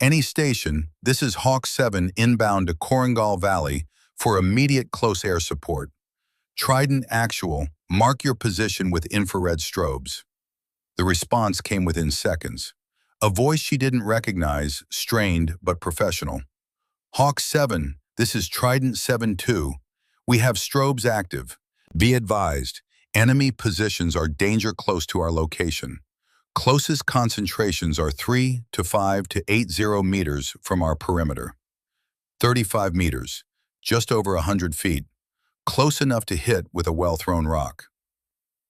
Any station, this is Hawk 7 inbound to Korangal Valley for immediate close air support. Trident actual, mark your position with infrared strobes. The response came within seconds. A voice she didn't recognize, strained but professional. Hawk 7, this is Trident 7-2. We have strobes active. Be advised, enemy positions are danger close to our location. Closest concentrations are 3 to 5 to 80 meters from our perimeter. 35 meters, just over 100 feet, close enough to hit with a well-thrown rock.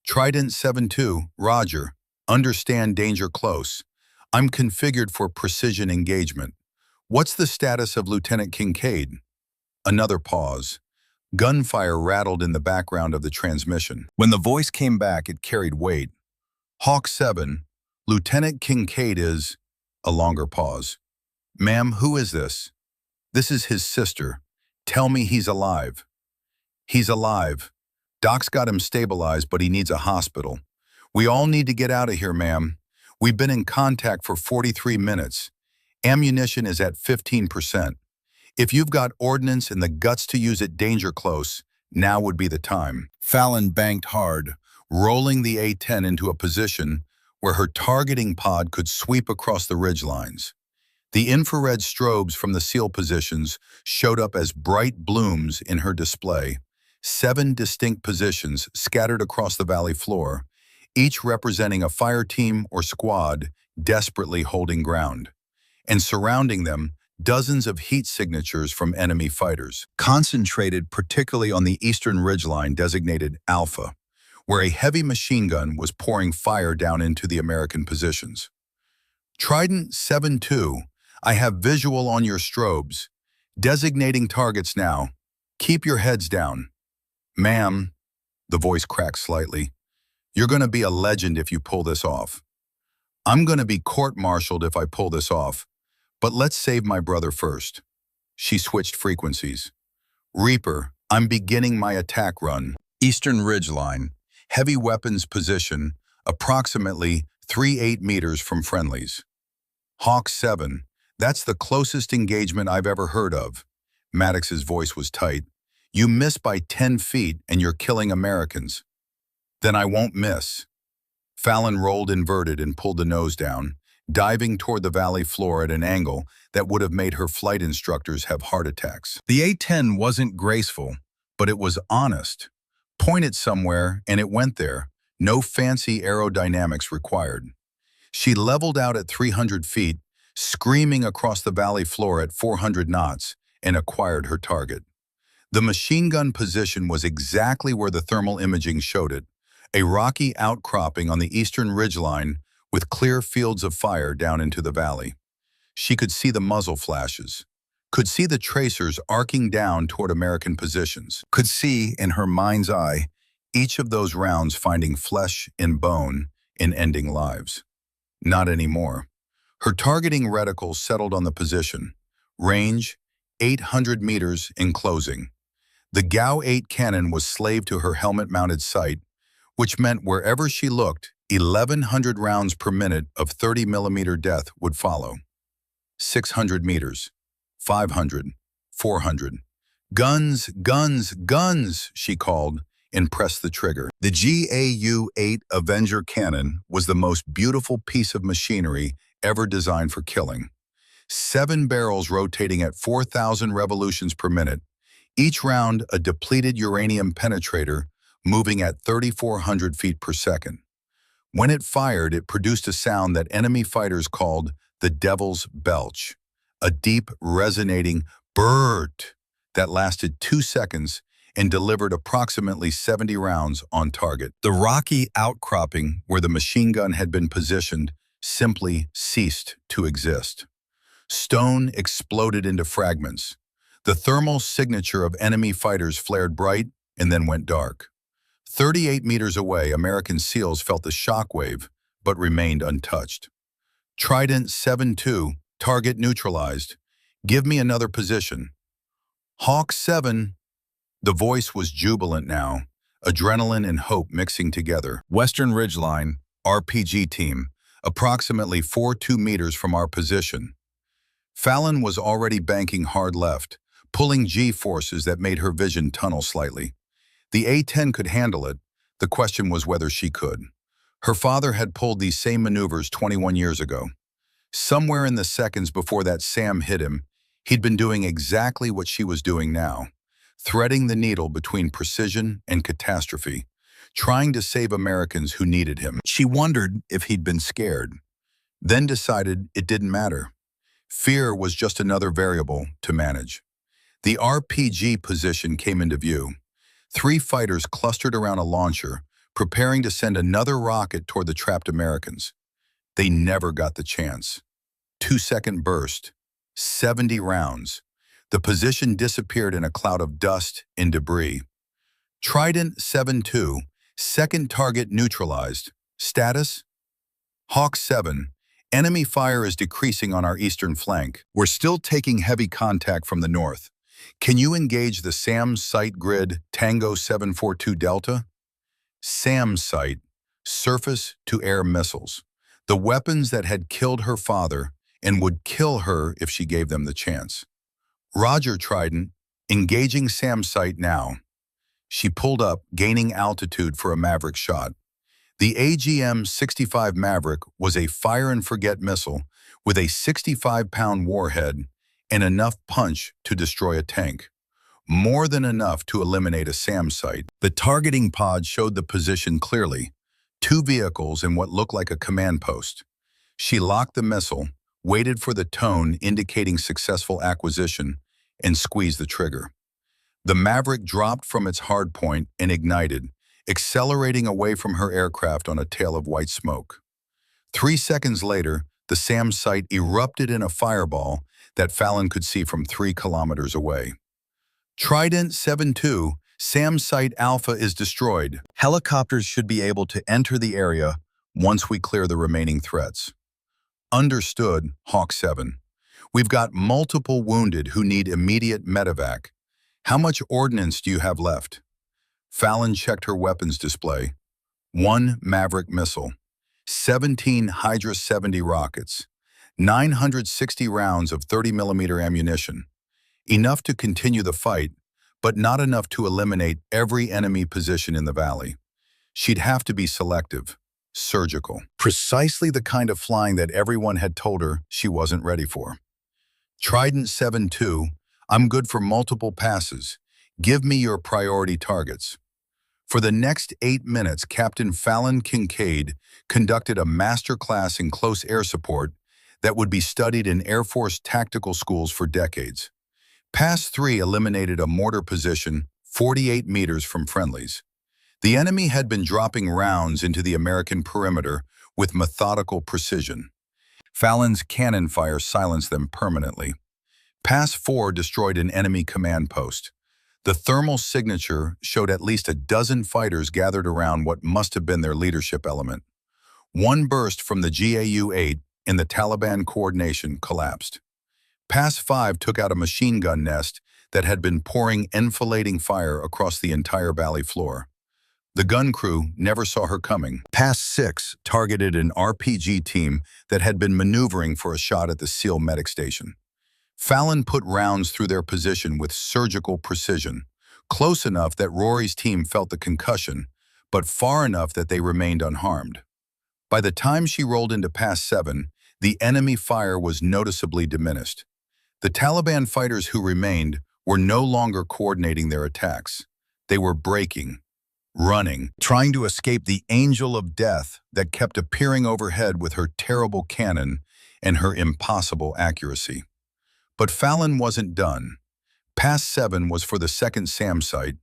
Trident 7-2, roger. Understand danger close. I'm configured for precision engagement. What's the status of Lieutenant Kincaid? Another pause. Gunfire rattled in the background of the transmission. When the voice came back, it carried weight. Hawk 7, Lieutenant Kincaid is... A longer pause. Ma'am, who is this? This is his sister. Tell me he's alive. He's alive. Doc's got him stabilized, but he needs a hospital. We all need to get out of here, ma'am. We've been in contact for 43 minutes. Ammunition is at 15%. If you've got ordnance and the guts to use it danger close, now would be the time. Fallon banked hard, rolling the A-10 into a position where her targeting pod could sweep across the ridgelines. The infrared strobes from the SEAL positions showed up as bright blooms in her display, 7 distinct positions scattered across the valley floor, each representing a fire team or squad desperately holding ground. And surrounding them, dozens of heat signatures from enemy fighters, concentrated particularly on the eastern ridgeline designated Alpha, where a heavy machine gun was pouring fire down into the American positions. Trident 7-2, I have visual on your strobes. Designating targets now. Keep your heads down. Ma'am, the voice cracked slightly, you're going to be a legend if you pull this off. I'm going to be court-martialed if I pull this off, but let's save my brother first. She switched frequencies. Reaper, I'm beginning my attack run. Eastern ridgeline, heavy weapons position, approximately 3-8 meters from friendlies. Hawk 7, that's the closest engagement I've ever heard of. Maddox's voice was tight. You miss by 10 feet and you're killing Americans. Then I won't miss. Fallon rolled inverted and pulled the nose down, diving toward the valley floor at an angle that would have made her flight instructors have heart attacks. The A-10 wasn't graceful, but it was honest. Point it somewhere and it went there. No fancy aerodynamics required. She leveled out at 300 feet, screaming across the valley floor at 400 knots, and acquired her target. The machine gun position was exactly where the thermal imaging showed it, a rocky outcropping on the eastern ridgeline with clear fields of fire down into the valley. She could see the muzzle flashes, could see the tracers arcing down toward American positions, could see, in her mind's eye, each of those rounds finding flesh and bone and ending lives. Not anymore. Her targeting reticle settled on the position. Range, 800 meters in closing. The GAU-8 cannon was slave to her helmet-mounted sight, which meant wherever she looked, 1,100 rounds per minute of 30-millimeter death would follow. 600 meters, 500, 400. Guns, guns, guns, she called, and pressed the trigger. The GAU-8 Avenger cannon was the most beautiful piece of machinery ever designed for killing. 7 barrels rotating at 4,000 revolutions per minute, each round a depleted uranium penetrator moving at 3,400 feet per second. When it fired, it produced a sound that enemy fighters called the Devil's Belch, a deep, resonating brrrt that lasted 2 seconds and delivered approximately 70 rounds on target. The rocky outcropping where the machine gun had been positioned simply ceased to exist. Stone exploded into fragments. The thermal signature of enemy fighters flared bright and then went dark. 38 meters away, American SEALs felt the shockwave, but remained untouched. Trident 7-2, target neutralized. Give me another position. Hawk 7. The voice was jubilant now, adrenaline and hope mixing together. Western Ridgeline, RPG team, approximately 4-2 meters from our position. Fallon was already banking hard left, pulling G-forces that made her vision tunnel slightly. The A-10 could handle it. The question was whether she could. Her father had pulled these same maneuvers 21 years ago. Somewhere in the seconds before that SAM hit him, he'd been doing exactly what she was doing now, threading the needle between precision and catastrophe, trying to save Americans who needed him. She wondered if he'd been scared, then decided it didn't matter. Fear was just another variable to manage. The RPG position came into view. 3 fighters clustered around a launcher, preparing to send another rocket toward the trapped Americans. They never got the chance. 2-second burst, 70 rounds. The position disappeared in a cloud of dust and debris. Trident 7-2, second target neutralized. Status? Hawk 7, enemy fire is decreasing on our eastern flank. We're still taking heavy contact from the north. Can you engage the SAM site grid Tango 742 Delta? SAM site, surface-to-air missiles, the weapons that had killed her father and would kill her if she gave them the chance. Roger, Trident, engaging SAM site now. She pulled up, gaining altitude for a Maverick shot. The AGM-65 Maverick was a fire-and-forget missile with a 65-pound warhead and enough punch to destroy a tank. more than enough to eliminate a SAM site. The targeting pod showed the position clearly, two vehicles and what looked like a command post. She locked the missile, waited for the tone indicating successful acquisition, and squeezed the trigger. The Maverick dropped from its hardpoint and ignited, accelerating away from her aircraft on a tail of white smoke. 3 seconds later, the SAM site erupted in a fireball that Fallon could see from 3 kilometers away. Trident 7-2, SAM Site Alpha is destroyed. Helicopters should be able to enter the area once we clear the remaining threats. Understood, Hawk 7. We've got multiple wounded who need immediate medevac. How much ordnance do you have left? Fallon checked her weapons display. 1 Maverick missile, 17 Hydra 70 rockets, 960 rounds of 30mm ammunition. Enough to continue the fight, but not enough to eliminate every enemy position in the valley. She'd have to be selective, surgical. Precisely the kind of flying that everyone had told her she wasn't ready for. Trident 7-2, I'm good for multiple passes. Give me your priority targets. For the next 8 minutes, Captain Fallon Kincaid conducted a masterclass in close air support that would be studied in Air Force tactical schools for decades. Pass 3 eliminated a mortar position 48 meters from friendlies. The enemy had been dropping rounds into the American perimeter with methodical precision. Fallon's cannon fire silenced them permanently. Pass 4 destroyed an enemy command post. The thermal signature showed at least a dozen fighters gathered around what must have been their leadership element. One burst from the GAU-8 in the Taliban coordination collapsed. Pass 5 took out a machine gun nest that had been pouring enfilading fire across the entire valley floor. The gun crew never saw her coming. Pass 6 targeted an RPG team that had been maneuvering for a shot at the SEAL medic station. Fallon put rounds through their position with surgical precision, close enough that Rory's team felt the concussion, but far enough that they remained unharmed. By the time she rolled into Pass 7, the enemy fire was noticeably diminished. The Taliban fighters who remained were no longer coordinating their attacks. They were breaking, running, trying to escape the angel of death that kept appearing overhead with her terrible cannon and her impossible accuracy. But Fallon wasn't done. Pass 7 was for the second SAM site,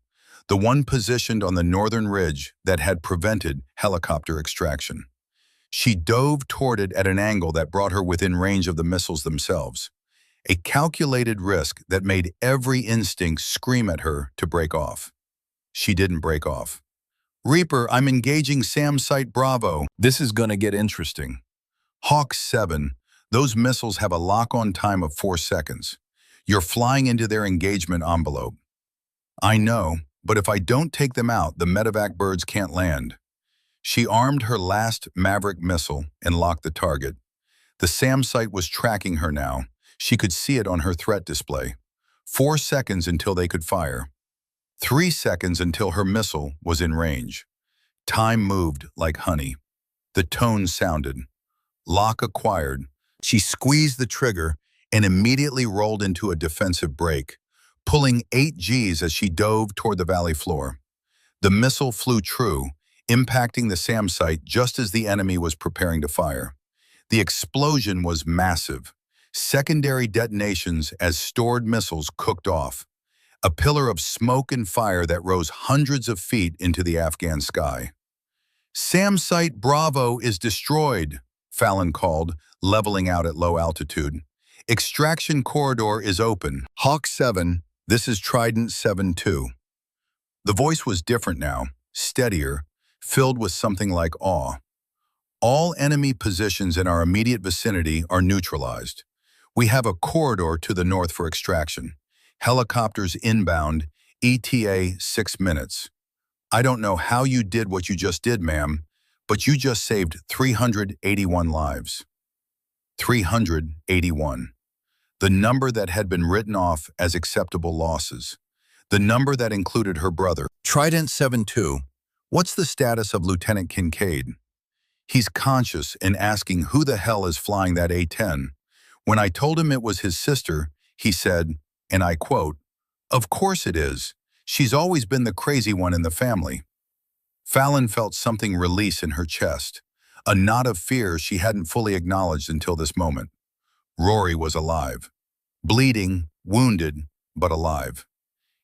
the one positioned on the northern ridge that had prevented helicopter extraction. She dove toward it at an angle that brought her within range of the missiles themselves. A calculated risk that made every instinct scream at her to break off. She didn't break off. Reaper, I'm engaging SAM Site Bravo. This is gonna get interesting. Hawk 7, those missiles have a lock-on time of 4 seconds. You're flying into their engagement envelope. I know, but if I don't take them out, the medevac birds can't land. She armed her last Maverick missile and locked the target. The SAM site was tracking her now. She could see it on her threat display. 4 seconds until they could fire. 3 seconds until her missile was in range. Time moved like honey. The tone sounded. Lock acquired. She squeezed the trigger and immediately rolled into a defensive break, pulling 8 Gs as she dove toward the valley floor. The missile flew true, impacting the SAM site just as the enemy was preparing to fire. The explosion was massive. Secondary detonations as stored missiles cooked off. A pillar of smoke and fire that rose hundreds of feet into the Afghan sky. SAM Site Bravo is destroyed, Fallon called, leveling out at low altitude. Extraction corridor is open. Hawk 7, this is Trident 7-2. The voice was different now, steadier, filled with something like awe. All enemy positions in our immediate vicinity are neutralized. We have a corridor to the north for extraction. Helicopters inbound, ETA 6 minutes. I don't know how you did what you just did, ma'am, but you just saved 381 lives. 381. The number that had been written off as acceptable losses. The number that included her brother. Trident 7-2. What's the status of Lieutenant Kincaid? He's conscious and asking who the hell is flying that A-10. When I told him it was his sister, he said, and I quote, Of course it is. She's always been the crazy one in the family. Fallon felt something release in her chest, a knot of fear she hadn't fully acknowledged until this moment. Rory was alive. Bleeding, wounded, but alive.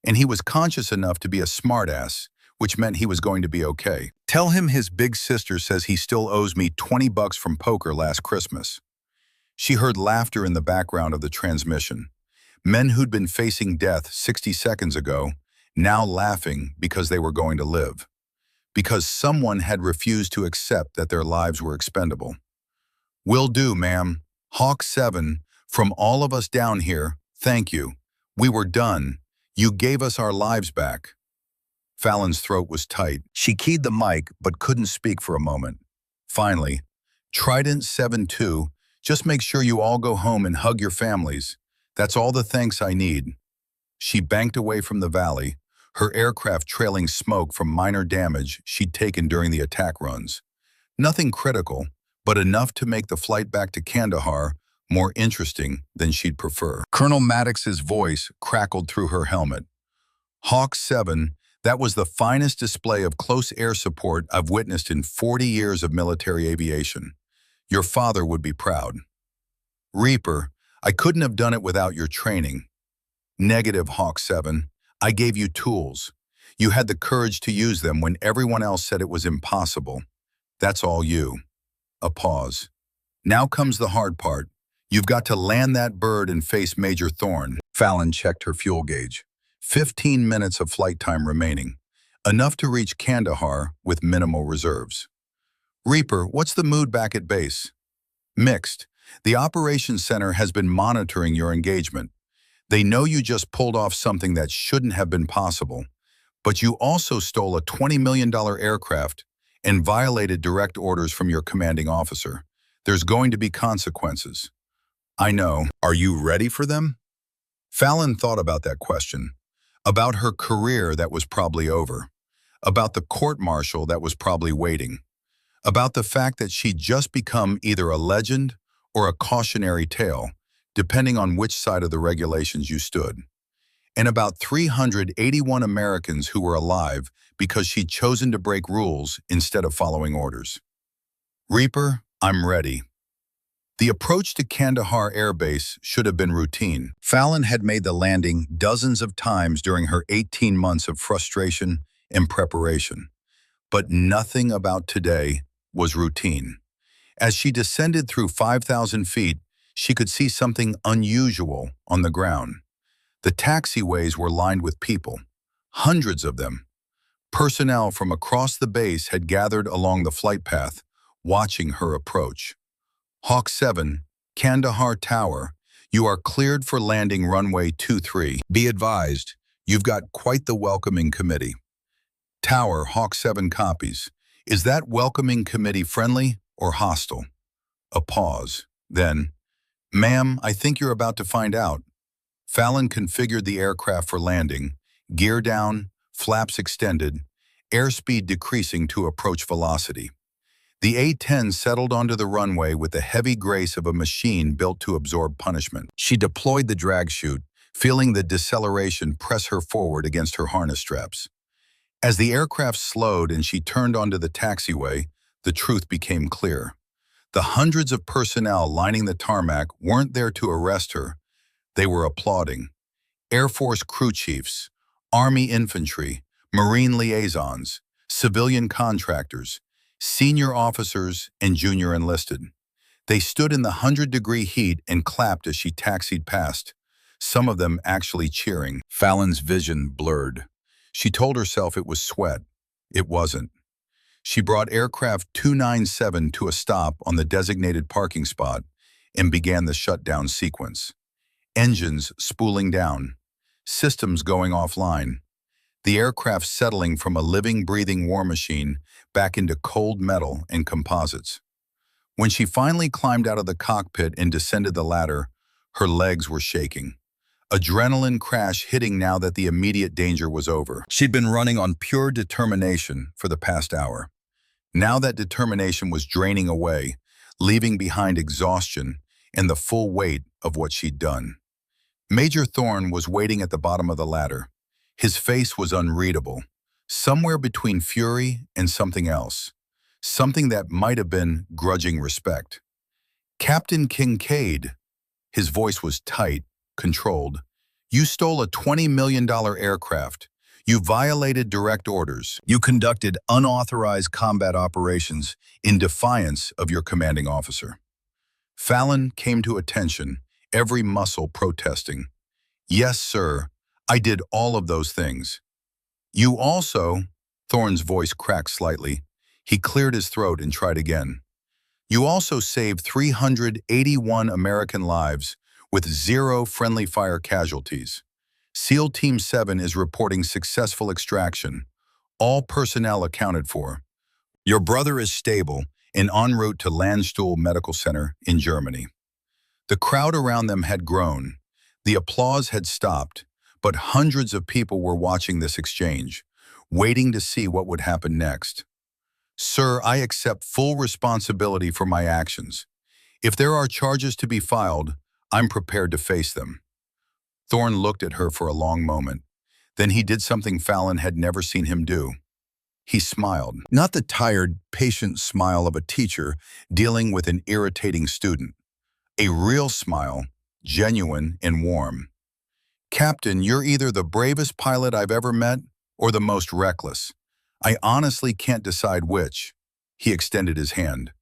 And he was conscious enough to be a smartass, which meant he was going to be okay. Tell him his big sister says he still owes me $20 from poker last Christmas. She heard laughter in the background of the transmission. Men who'd been facing death 60 seconds ago, now laughing because they were going to live. Because someone had refused to accept that their lives were expendable. Will do, ma'am. Hawk 7, from all of us down here, thank you. We were done. You gave us our lives back. Fallon's throat was tight. She keyed the mic, but couldn't speak for a moment. Finally, Trident 7-2, just make sure you all go home and hug your families. That's all the thanks I need. She banked away from the valley, her aircraft trailing smoke from minor damage she'd taken during the attack runs. Nothing critical, but enough to make the flight back to Kandahar more interesting than she'd prefer. Colonel Maddox's voice crackled through her helmet. Hawk 7, that was the finest display of close air support I've witnessed in 40 years of military aviation. Your father would be proud. Reaper, I couldn't have done it without your training. Negative, Hawk 7. I gave you tools. You had the courage to use them when everyone else said it was impossible. That's all you. A pause. Now comes the hard part. You've got to land that bird and face Major Thorne. Fallon checked her fuel gauge. 15 minutes of flight time remaining. Enough to reach Kandahar with minimal reserves. Reaper, what's the mood back at base? Mixed. The operations center has been monitoring your engagement. They know you just pulled off something that shouldn't have been possible, but you also stole a $20 million aircraft and violated direct orders from your commanding officer. There's going to be consequences. I know. Are you ready for them? Fallon thought about that question, about her career that was probably over, about the court-martial that was probably waiting, about the fact that she'd just become either a legend or a cautionary tale, depending on which side of the regulations you stood, and about 381 Americans who were alive because she'd chosen to break rules instead of following orders. Reaper, I'm ready. The approach to Kandahar Air Base should have been routine. Fallon had made the landing dozens of times during her 18 months of frustration and preparation. But nothing about today was routine. As she descended through 5,000 feet, she could see something unusual on the ground. The taxiways were lined with people, hundreds of them. Personnel from across the base had gathered along the flight path, watching her approach. Hawk 7, Kandahar Tower, you are cleared for landing runway 23. Be advised, you've got quite the welcoming committee. Tower, Hawk 7 copies. Is that welcoming committee friendly or hostile? A pause. Then, ma'am, I think you're about to find out. Fallon configured the aircraft for landing, gear down, flaps extended, airspeed decreasing to approach velocity. The A-10 settled onto the runway with the heavy grace of a machine built to absorb punishment. She deployed the drag chute, feeling the deceleration press her forward against her harness straps. As the aircraft slowed and she turned onto the taxiway, the truth became clear. The hundreds of personnel lining the tarmac weren't there to arrest her. They were applauding. Air Force crew chiefs, Army infantry, Marine liaisons, civilian contractors, senior officers, and junior enlisted. They stood in the 100-degree heat and clapped as she taxied past, some of them actually cheering. Fallon's vision blurred. She told herself it was sweat. It wasn't. She brought aircraft 297 to a stop on the designated parking spot and began the shutdown sequence. Engines spooling down, systems going offline, the aircraft settling from a living, breathing war machine back into cold metal and composites. When she finally climbed out of the cockpit and descended the ladder, her legs were shaking. Adrenaline crash hitting now that the immediate danger was over. She'd been running on pure determination for the past hour. Now that determination was draining away, leaving behind exhaustion and the full weight of what she'd done. Major Thorne was waiting at the bottom of the ladder. His face was unreadable, somewhere between fury and something else, something that might have been grudging respect. Captain Kincaid, his voice was tight, controlled. You stole a $20 million aircraft. You violated direct orders. You conducted unauthorized combat operations in defiance of your commanding officer. Fallon came to attention, every muscle protesting. Yes, sir, I did all of those things. You also, Thorne's voice cracked slightly. He cleared his throat and tried again. You also saved 381 American lives with 0 friendly fire casualties. SEAL Team 7 is reporting successful extraction. All personnel accounted for. Your brother is stable and en route to Landstuhl Medical Center in Germany. The crowd around them had grown. The applause had stopped, but hundreds of people were watching this exchange, waiting to see what would happen next. Sir, I accept full responsibility for my actions. If there are charges to be filed, I'm prepared to face them. Thorne looked at her for a long moment. Then he did something Fallon had never seen him do. He smiled, not the tired, patient smile of a teacher dealing with an irritating student. A real smile, genuine and warm. Captain, you're either the bravest pilot I've ever met or the most reckless. I honestly can't decide which. He extended his hand.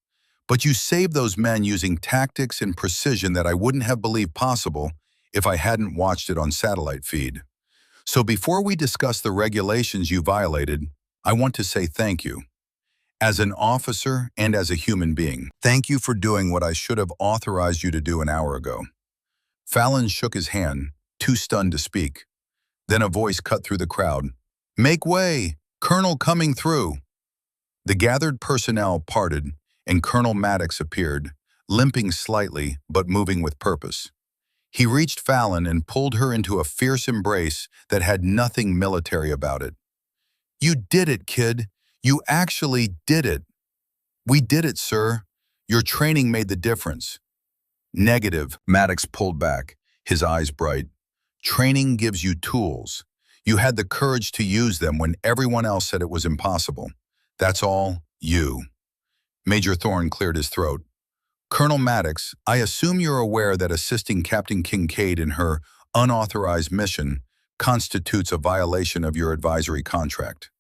But you saved those men using tactics and precision that I wouldn't have believed possible if I hadn't watched it on satellite feed. So before we discuss the regulations you violated, I want to say thank you. As an officer and as a human being, thank you for doing what I should have authorized you to do an hour ago. Fallon shook his hand, too stunned to speak. Then a voice cut through the crowd. Make way! Colonel coming through! The gathered personnel parted, and Colonel Maddox appeared, limping slightly but moving with purpose. He reached Fallon and pulled her into a fierce embrace that had nothing military about it. You did it, kid. You actually did it. We did it, sir. Your training made the difference. Negative, Maddox pulled back, his eyes bright. Training gives you tools. You had the courage to use them when everyone else said it was impossible. That's all you. Major Thorne cleared his throat. Colonel Maddox, I assume you're aware that assisting Captain Kincaid in her unauthorized mission constitutes a violation of your advisory contract.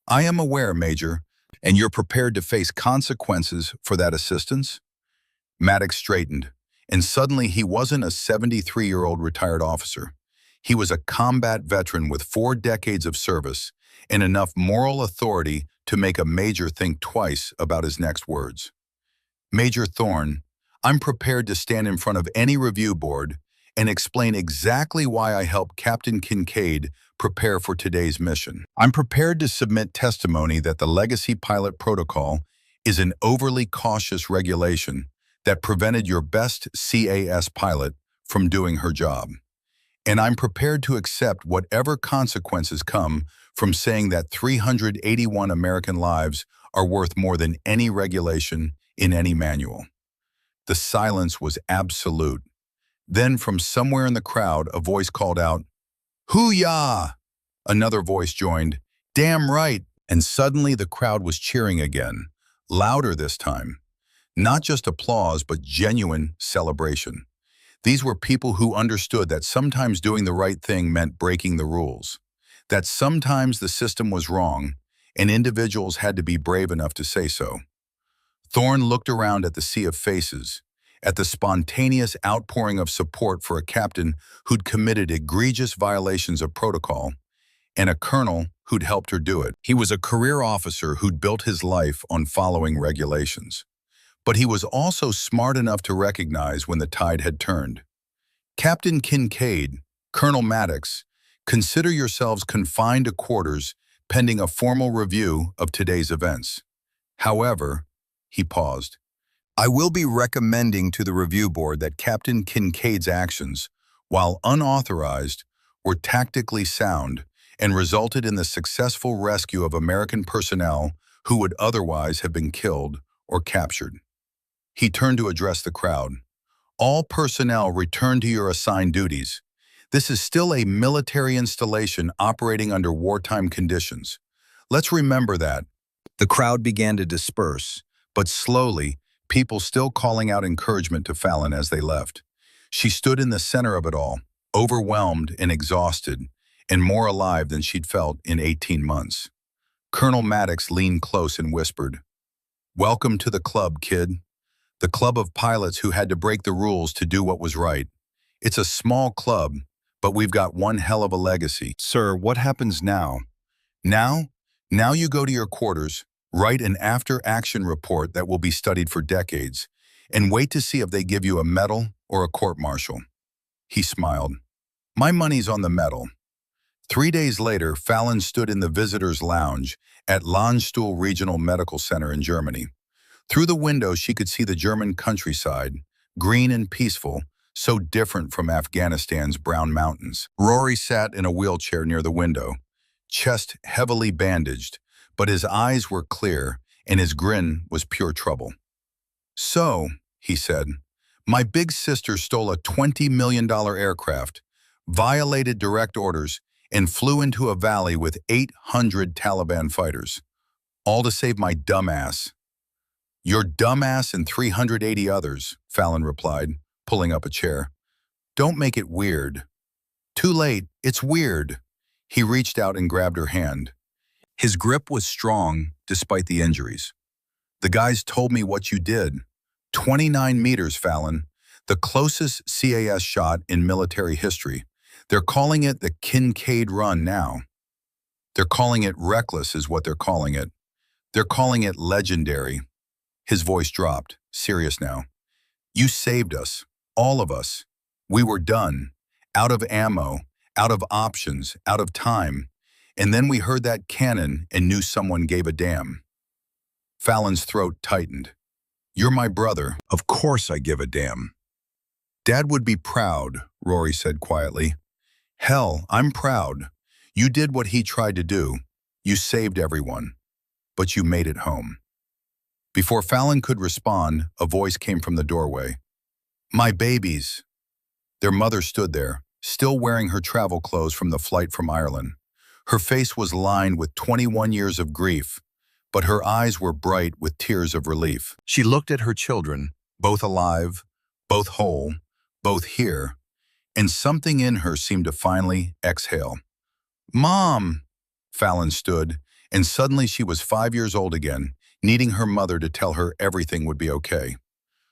I am aware, Major, and you're prepared to face consequences for that assistance? Maddox straightened, and suddenly he wasn't a 73-year-old retired officer. He was a combat veteran with 4 decades of service and enough moral authority to make a major think twice about his next words. Major Thorne, I'm prepared to stand in front of any review board and explain exactly why I helped Captain Kincaid prepare for today's mission. I'm prepared to submit testimony that the Legacy Pilot Protocol is an overly cautious regulation that prevented your best CAS pilot from doing her job. And I'm prepared to accept whatever consequences come from saying that 381 American lives are worth more than any regulation in any manual. The silence was absolute. Then from somewhere in the crowd, a voice called out, "Hoo-yah!" Another voice joined, "Damn right!" And suddenly the crowd was cheering again, louder this time. Not just applause, but genuine celebration. These were people who understood that sometimes doing the right thing meant breaking the rules, that sometimes the system was wrong, and individuals had to be brave enough to say so. Thorne looked around at the sea of faces, at the spontaneous outpouring of support for a captain who'd committed egregious violations of protocol, and a colonel who'd helped her do it. He was a career officer who'd built his life on following regulations. But he was also smart enough to recognize when the tide had turned. Captain Kincaid, Colonel Maddox, consider yourselves confined to quarters pending a formal review of today's events. However, he paused. I will be recommending to the review board that Captain Kincaid's actions, while unauthorized, were tactically sound and resulted in the successful rescue of American personnel who would otherwise have been killed or captured. He turned to address the crowd. All personnel return to your assigned duties. This is still a military installation operating under wartime conditions. Let's remember that. The crowd began to disperse, but slowly, people still calling out encouragement to Fallon as they left. She stood in the center of it all, overwhelmed and exhausted, and more alive than she'd felt in 18 months. Colonel Maddox leaned close and whispered, "Welcome to the club, kid. The club of pilots who had to break the rules to do what was right. It's a small club, but we've got one hell of a legacy." "Sir, what happens now?" Now you go to your quarters, write an after-action report that will be studied for decades, and wait to see if they give you a medal or a court-martial." He smiled. "My money's on the medal." 3 days later, Fallon stood in the visitors' lounge at Landstuhl Regional Medical Center in Germany. Through the window, she could see the German countryside, green and peaceful, so different from Afghanistan's brown mountains. Rory sat in a wheelchair near the window, chest heavily bandaged, but his eyes were clear and his grin was pure trouble. "So," he said, "my big sister stole a $20 million aircraft, violated direct orders, and flew into a valley with 800 Taliban fighters, all to save my dumbass." "Your dumbass and 380 others," Fallon replied, pulling up a chair. "Don't make it weird." "Too late, it's weird." He reached out and grabbed her hand. His grip was strong, despite the injuries. "The guys told me what you did. 29 meters, Fallon. The closest CAS shot in military history. They're calling it the Kincaid Run now. They're calling it reckless is what they're calling it. They're calling it legendary." His voice dropped, serious now. "You saved us, all of us. We were done, out of ammo, out of options, out of time. And then we heard that cannon and knew someone gave a damn." Fallon's throat tightened. "You're my brother. Of course I give a damn." "Dad would be proud," Rory said quietly. "Hell, I'm proud. You did what he tried to do. You saved everyone. But you made it home." Before Fallon could respond, a voice came from the doorway. "My babies." Their mother stood there, still wearing her travel clothes from the flight from Ireland. Her face was lined with 21 years of grief, but her eyes were bright with tears of relief. She looked at her children, both alive, both whole, both here, and something in her seemed to finally exhale. "Mom!" Fallon stood, and suddenly she was 5 years old again, needing her mother to tell her everything would be okay.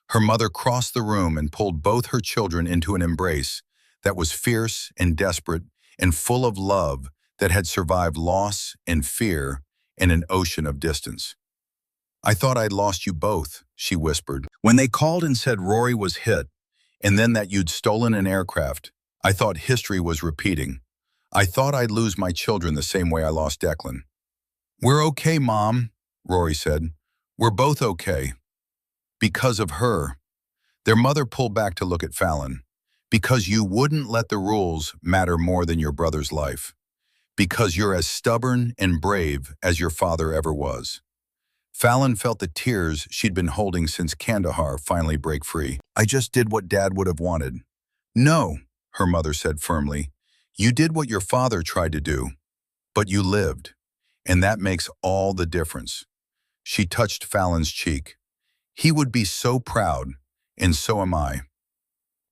Her mother crossed the room and pulled both her children into an embrace that was fierce and desperate and full of love that had survived loss and fear and an ocean of distance. "I thought I'd lost you both," she whispered. "When they called and said Rory was hit, and then that you'd stolen an aircraft, I thought history was repeating. I thought I'd lose my children the same way I lost Declan." "We're okay, Mom," Rory said. "We're both okay. Because of her." Their mother pulled back to look at Fallon. "Because you wouldn't let the rules matter more than your brother's life. Because you're as stubborn and brave as your father ever was." Fallon felt the tears she'd been holding since Kandahar finally break free. "I just did what Dad would have wanted." "No," her mother said firmly. "You did what your father tried to do, but you lived, and that makes all the difference." She touched Fallon's cheek. "He would be so proud, and so am I."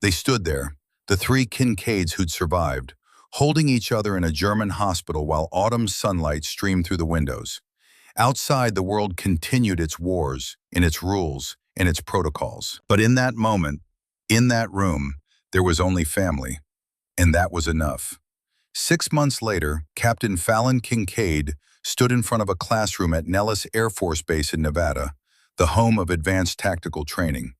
They stood there, the 3 Kincaids who'd survived, holding each other in a German hospital while autumn sunlight streamed through the windows. Outside, the world continued its wars, and its rules, and its protocols. But in that moment, in that room, there was only family, and that was enough. 6 months later, Captain Fallon Kincaid stood in front of a classroom at Nellis Air Force Base in Nevada, the home of advanced tactical training.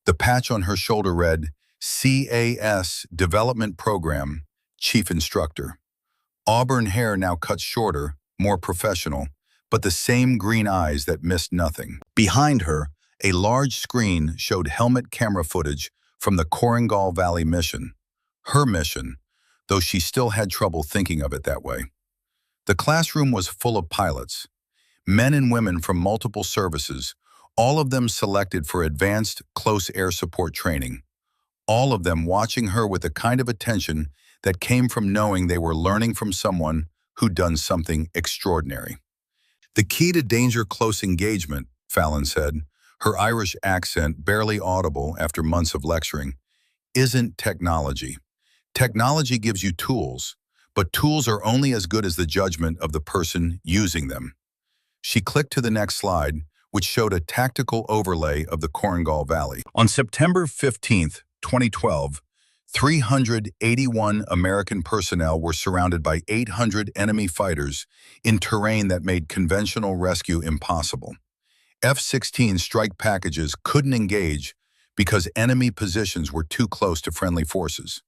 The patch on her shoulder read, "CAS Development Program, Chief Instructor." Auburn hair now cut shorter, more professional, but the same green eyes that missed nothing. Behind her, a large screen showed helmet camera footage from the Korengal Valley mission. Her mission, though she still had trouble thinking of it that way. The classroom was full of pilots, men and women from multiple services, all of them selected for advanced close air support training, all of them watching her with the kind of attention that came from knowing they were learning from someone who'd done something extraordinary. The key to danger-close engagement, Fallon said, her Irish accent barely audible after months of lecturing, isn't technology. Technology gives you tools, but tools are only as good as the judgment of the person using them. She clicked to the next slide, which showed a tactical overlay of the Korengal Valley. On September 15, 2012, 381 American personnel were surrounded by 800 enemy fighters in terrain that made conventional rescue impossible. F-16 strike packages couldn't engage because enemy positions were too close to friendly forces.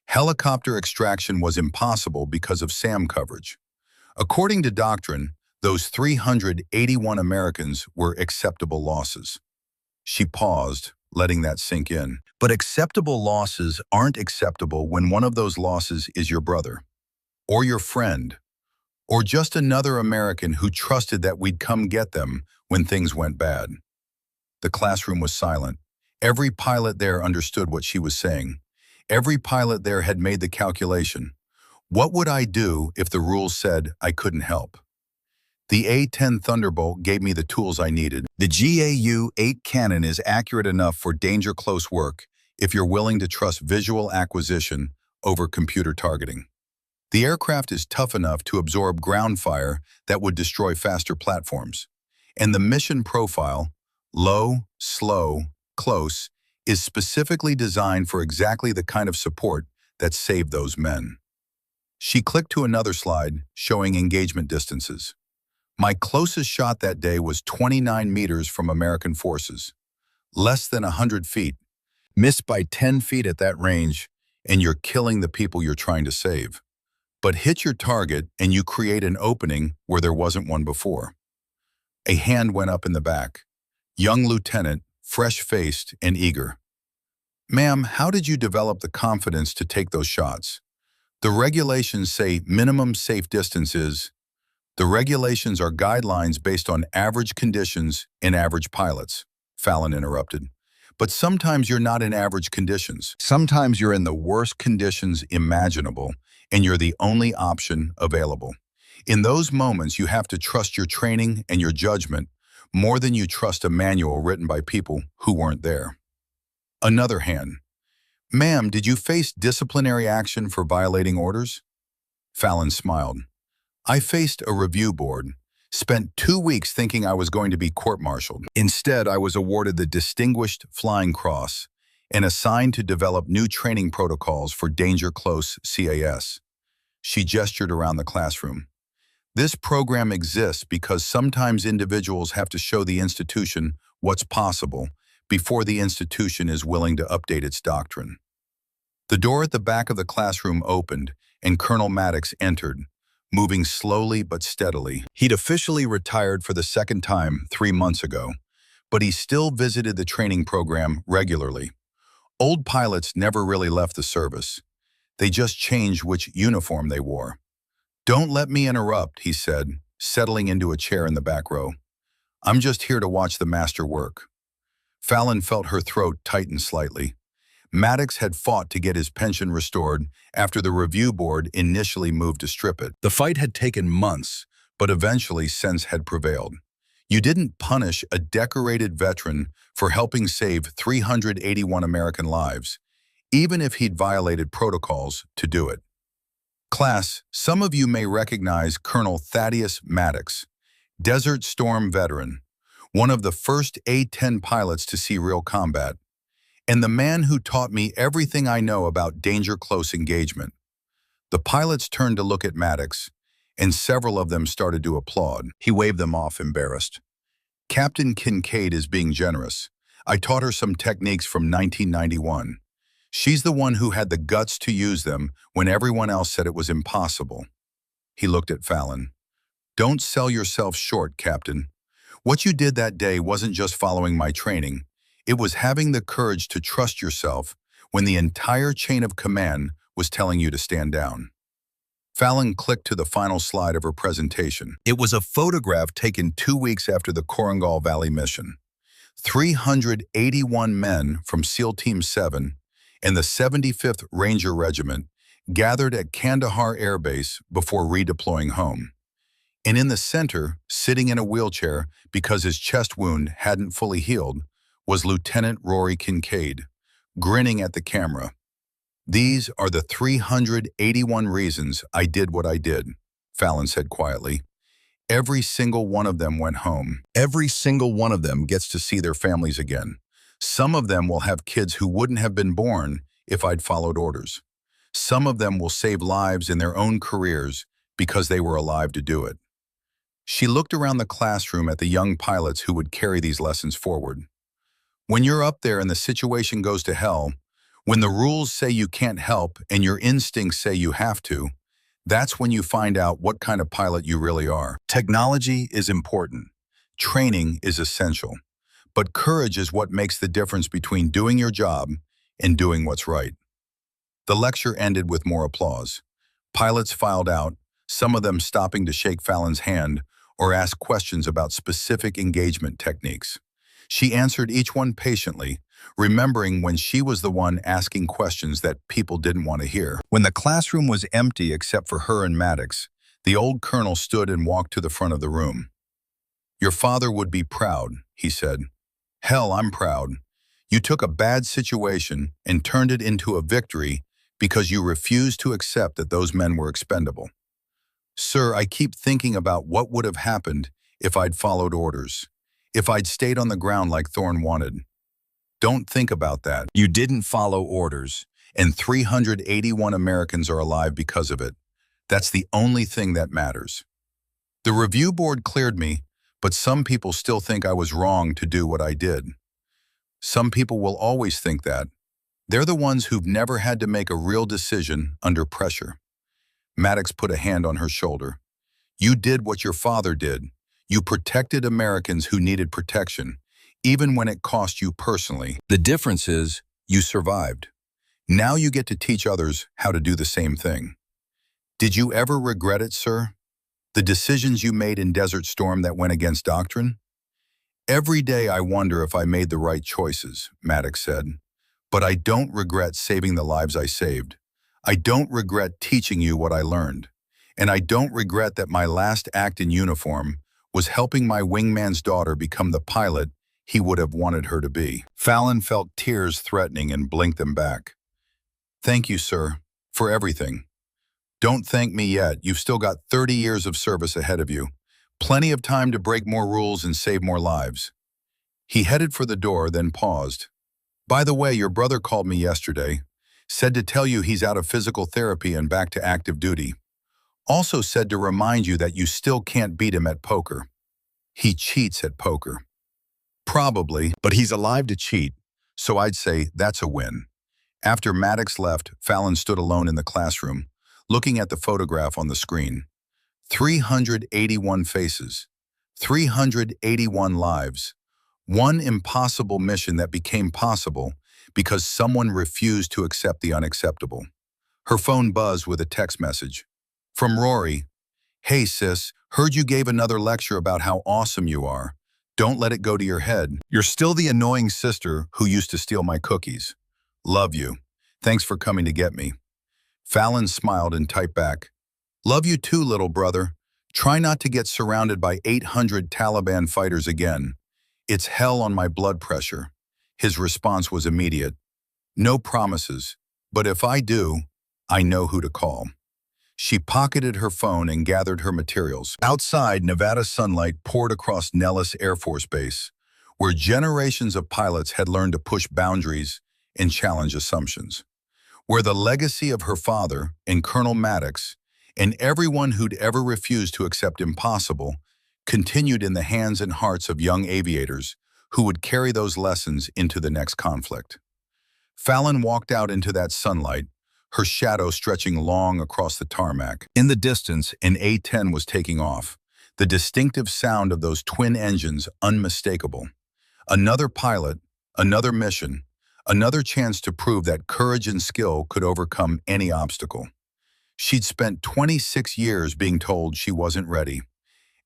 Helicopter extraction was impossible because of SAM coverage. According to doctrine, those 381 Americans were acceptable losses. She paused, letting that sink in. But acceptable losses aren't acceptable when one of those losses is your brother, or your friend, or just another American who trusted that we'd come get them when things went bad. The classroom was silent. Every pilot there understood what she was saying. Every pilot there had made the calculation. What would I do if the rules said I couldn't help? The A-10 Thunderbolt gave me the tools I needed. The GAU-8 cannon is accurate enough for danger-close work if you're willing to trust visual acquisition over computer targeting. The aircraft is tough enough to absorb ground fire that would destroy faster platforms. And the mission profile, low, slow, close, is specifically designed for exactly the kind of support that saved those men. She clicked to another slide showing engagement distances. My closest shot that day was 29 meters from American forces, less than 100 feet. Miss by 10 feet at that range, and you're killing the people you're trying to save. But hit your target and you create an opening where there wasn't one before. A hand went up in the back. Young lieutenant, fresh-faced and eager. Ma'am, how did you develop the confidence to take those shots? The regulations say minimum safe distance is. The regulations are guidelines based on average conditions and average pilots, Fallon interrupted. But sometimes you're not in average conditions. Sometimes you're in the worst conditions imaginable, and you're the only option available. In those moments, you have to trust your training and your judgment more than you trust a manual written by people who weren't there. Another hand. Ma'am, did you face disciplinary action for violating orders? Fallon smiled. I faced a review board, spent 2 weeks thinking I was going to be court-martialed. Instead, I was awarded the Distinguished Flying Cross and assigned to develop new training protocols for danger-close CAS. She gestured around the classroom. This program exists because sometimes individuals have to show the institution what's possible before the institution is willing to update its doctrine. The door at the back of the classroom opened and Colonel Maddox entered, moving slowly but steadily. He'd officially retired for the second time 3 months ago, but he still visited the training program regularly. Old pilots never really left the service. They just changed which uniform they wore. Don't let me interrupt, he said, settling into a chair in the back row. I'm just here to watch the master work. Fallon felt her throat tighten slightly. Maddox had fought to get his pension restored after the review board initially moved to strip it. The fight had taken months, but eventually sense had prevailed. You didn't punish a decorated veteran for helping save 381 American lives, even if he'd violated protocols to do it. Class, some of you may recognize Colonel Thaddeus Maddox, Desert Storm veteran, one of the first A-10 pilots to see real combat, and the man who taught me everything I know about danger-close engagement. The pilots turned to look at Maddox, and several of them started to applaud. He waved them off, embarrassed. Captain Kincaid is being generous. I taught her some techniques from 1991. She's the one who had the guts to use them when everyone else said it was impossible. He looked at Fallon. Don't sell yourself short, Captain. What you did that day wasn't just following my training. It was having the courage to trust yourself when the entire chain of command was telling you to stand down. Fallon clicked to the final slide of her presentation. It was a photograph taken 2 weeks after the Korengal Valley mission. 381 men from SEAL Team 7 and the 75th Ranger Regiment gathered at Kandahar Air Base before redeploying home. And in the center, sitting in a wheelchair because his chest wound hadn't fully healed, was Lieutenant Rory Kincaid, grinning at the camera. "These are the 381 reasons I did what I did," Fallon said quietly. "Every single one of them went home. Every single one of them gets to see their families again. Some of them will have kids who wouldn't have been born if I'd followed orders. Some of them will save lives in their own careers because they were alive to do it." She looked around the classroom at the young pilots who would carry these lessons forward. When you're up there and the situation goes to hell, when the rules say you can't help and your instincts say you have to, that's when you find out what kind of pilot you really are. Technology is important. Training is essential. But courage is what makes the difference between doing your job and doing what's right. The lecture ended with more applause. Pilots filed out, some of them stopping to shake Fallon's hand or ask questions about specific engagement techniques. She answered each one patiently, remembering when she was the one asking questions that people didn't want to hear. When the classroom was empty except for her and Maddox, the old colonel stood and walked to the front of the room. "Your father would be proud," he said. "Hell, I'm proud. You took a bad situation and turned it into a victory because you refused to accept that those men were expendable. Sir, I keep thinking about what would have happened if I'd followed orders, if I'd stayed on the ground like Thorne wanted. Don't think about that. You didn't follow orders, and 381 Americans are alive because of it. That's the only thing that matters. The review board cleared me, but some people still think I was wrong to do what I did. Some people will always think that. They're the ones who've never had to make a real decision under pressure." Maddox put a hand on her shoulder. "You did what your father did. You protected Americans who needed protection, even when it cost you personally. The difference is, you survived. Now you get to teach others how to do the same thing. Did you ever regret it, sir? The decisions you made in Desert Storm that went against doctrine? Every day I wonder if I made the right choices," Maddox said. "But I don't regret saving the lives I saved. I don't regret teaching you what I learned. And I don't regret that my last act in uniform was helping my wingman's daughter become the pilot he would have wanted her to be." Fallon felt tears threatening and blinked them back. "Thank you, sir, for everything. Don't thank me yet. You've still got 30 years of service ahead of you. Plenty of time to break more rules and save more lives." He headed for the door, then paused. "By the way, your brother called me yesterday. Said to tell you he's out of physical therapy and back to active duty. Also said to remind you that you still can't beat him at poker. He cheats at poker." "Probably, but he's alive to cheat, so I'd say that's a win." After Maddox left, Fallon stood alone in the classroom, looking at the photograph on the screen. 381 faces, 381 lives, one impossible mission that became possible because someone refused to accept the unacceptable. Her phone buzzed with a text message. From Rory. "Hey sis, heard you gave another lecture about how awesome you are. Don't let it go to your head. You're still the annoying sister who used to steal my cookies. Love you. Thanks for coming to get me." Fallon smiled and typed back, "Love you too, little brother. Try not to get surrounded by 800 Taliban fighters again. It's hell on my blood pressure." His response was immediate. "No promises, but if I do, I know who to call." She pocketed her phone and gathered her materials. Outside, Nevada sunlight poured across Nellis Air Force Base, where generations of pilots had learned to push boundaries and challenge assumptions. Where the legacy of her father and Colonel Maddox and everyone who'd ever refused to accept impossible continued in the hands and hearts of young aviators who would carry those lessons into the next conflict. Fallon walked out into that sunlight, her shadow stretching long across the tarmac. In the distance, an A-10 was taking off, the distinctive sound of those twin engines unmistakable. Another pilot, another mission, another chance to prove that courage and skill could overcome any obstacle. She'd spent 26 years being told she wasn't ready,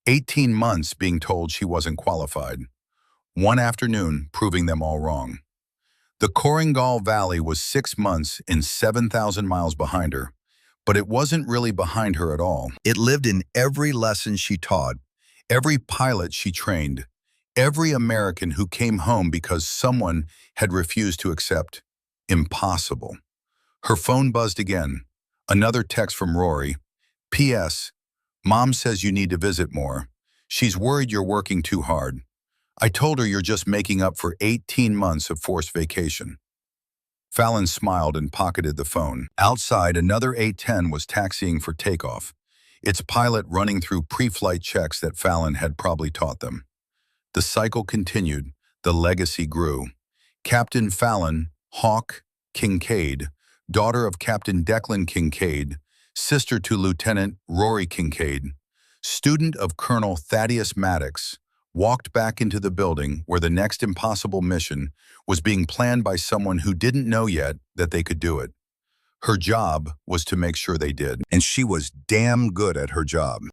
18 months being told she wasn't qualified, one afternoon proving them all wrong. The Korengal Valley was 6 months and 7,000 miles behind her, But it wasn't really behind her at all. It lived in every lesson she taught, every pilot she trained, every American who came home because someone had refused to accept impossible. Her phone buzzed again. Another text from Rory. P.S. Mom says you need to visit more. She's worried you're working too hard. I told her you're just making up for 18 months of forced vacation. Fallon smiled and pocketed the phone. Outside, another A-10 was taxiing for takeoff, its pilot running through pre-flight checks that Fallon had probably taught them. The cycle continued. The legacy grew. Captain Fallon, Hawk Kincaid, daughter of Captain Declan Kincaid, sister to Lieutenant Rory Kincaid, student of Colonel Thaddeus Maddox, walked back into the building where the next impossible mission was being planned by someone who didn't know yet that they could do it. Her job was to make sure they did, and she was damn good at her job.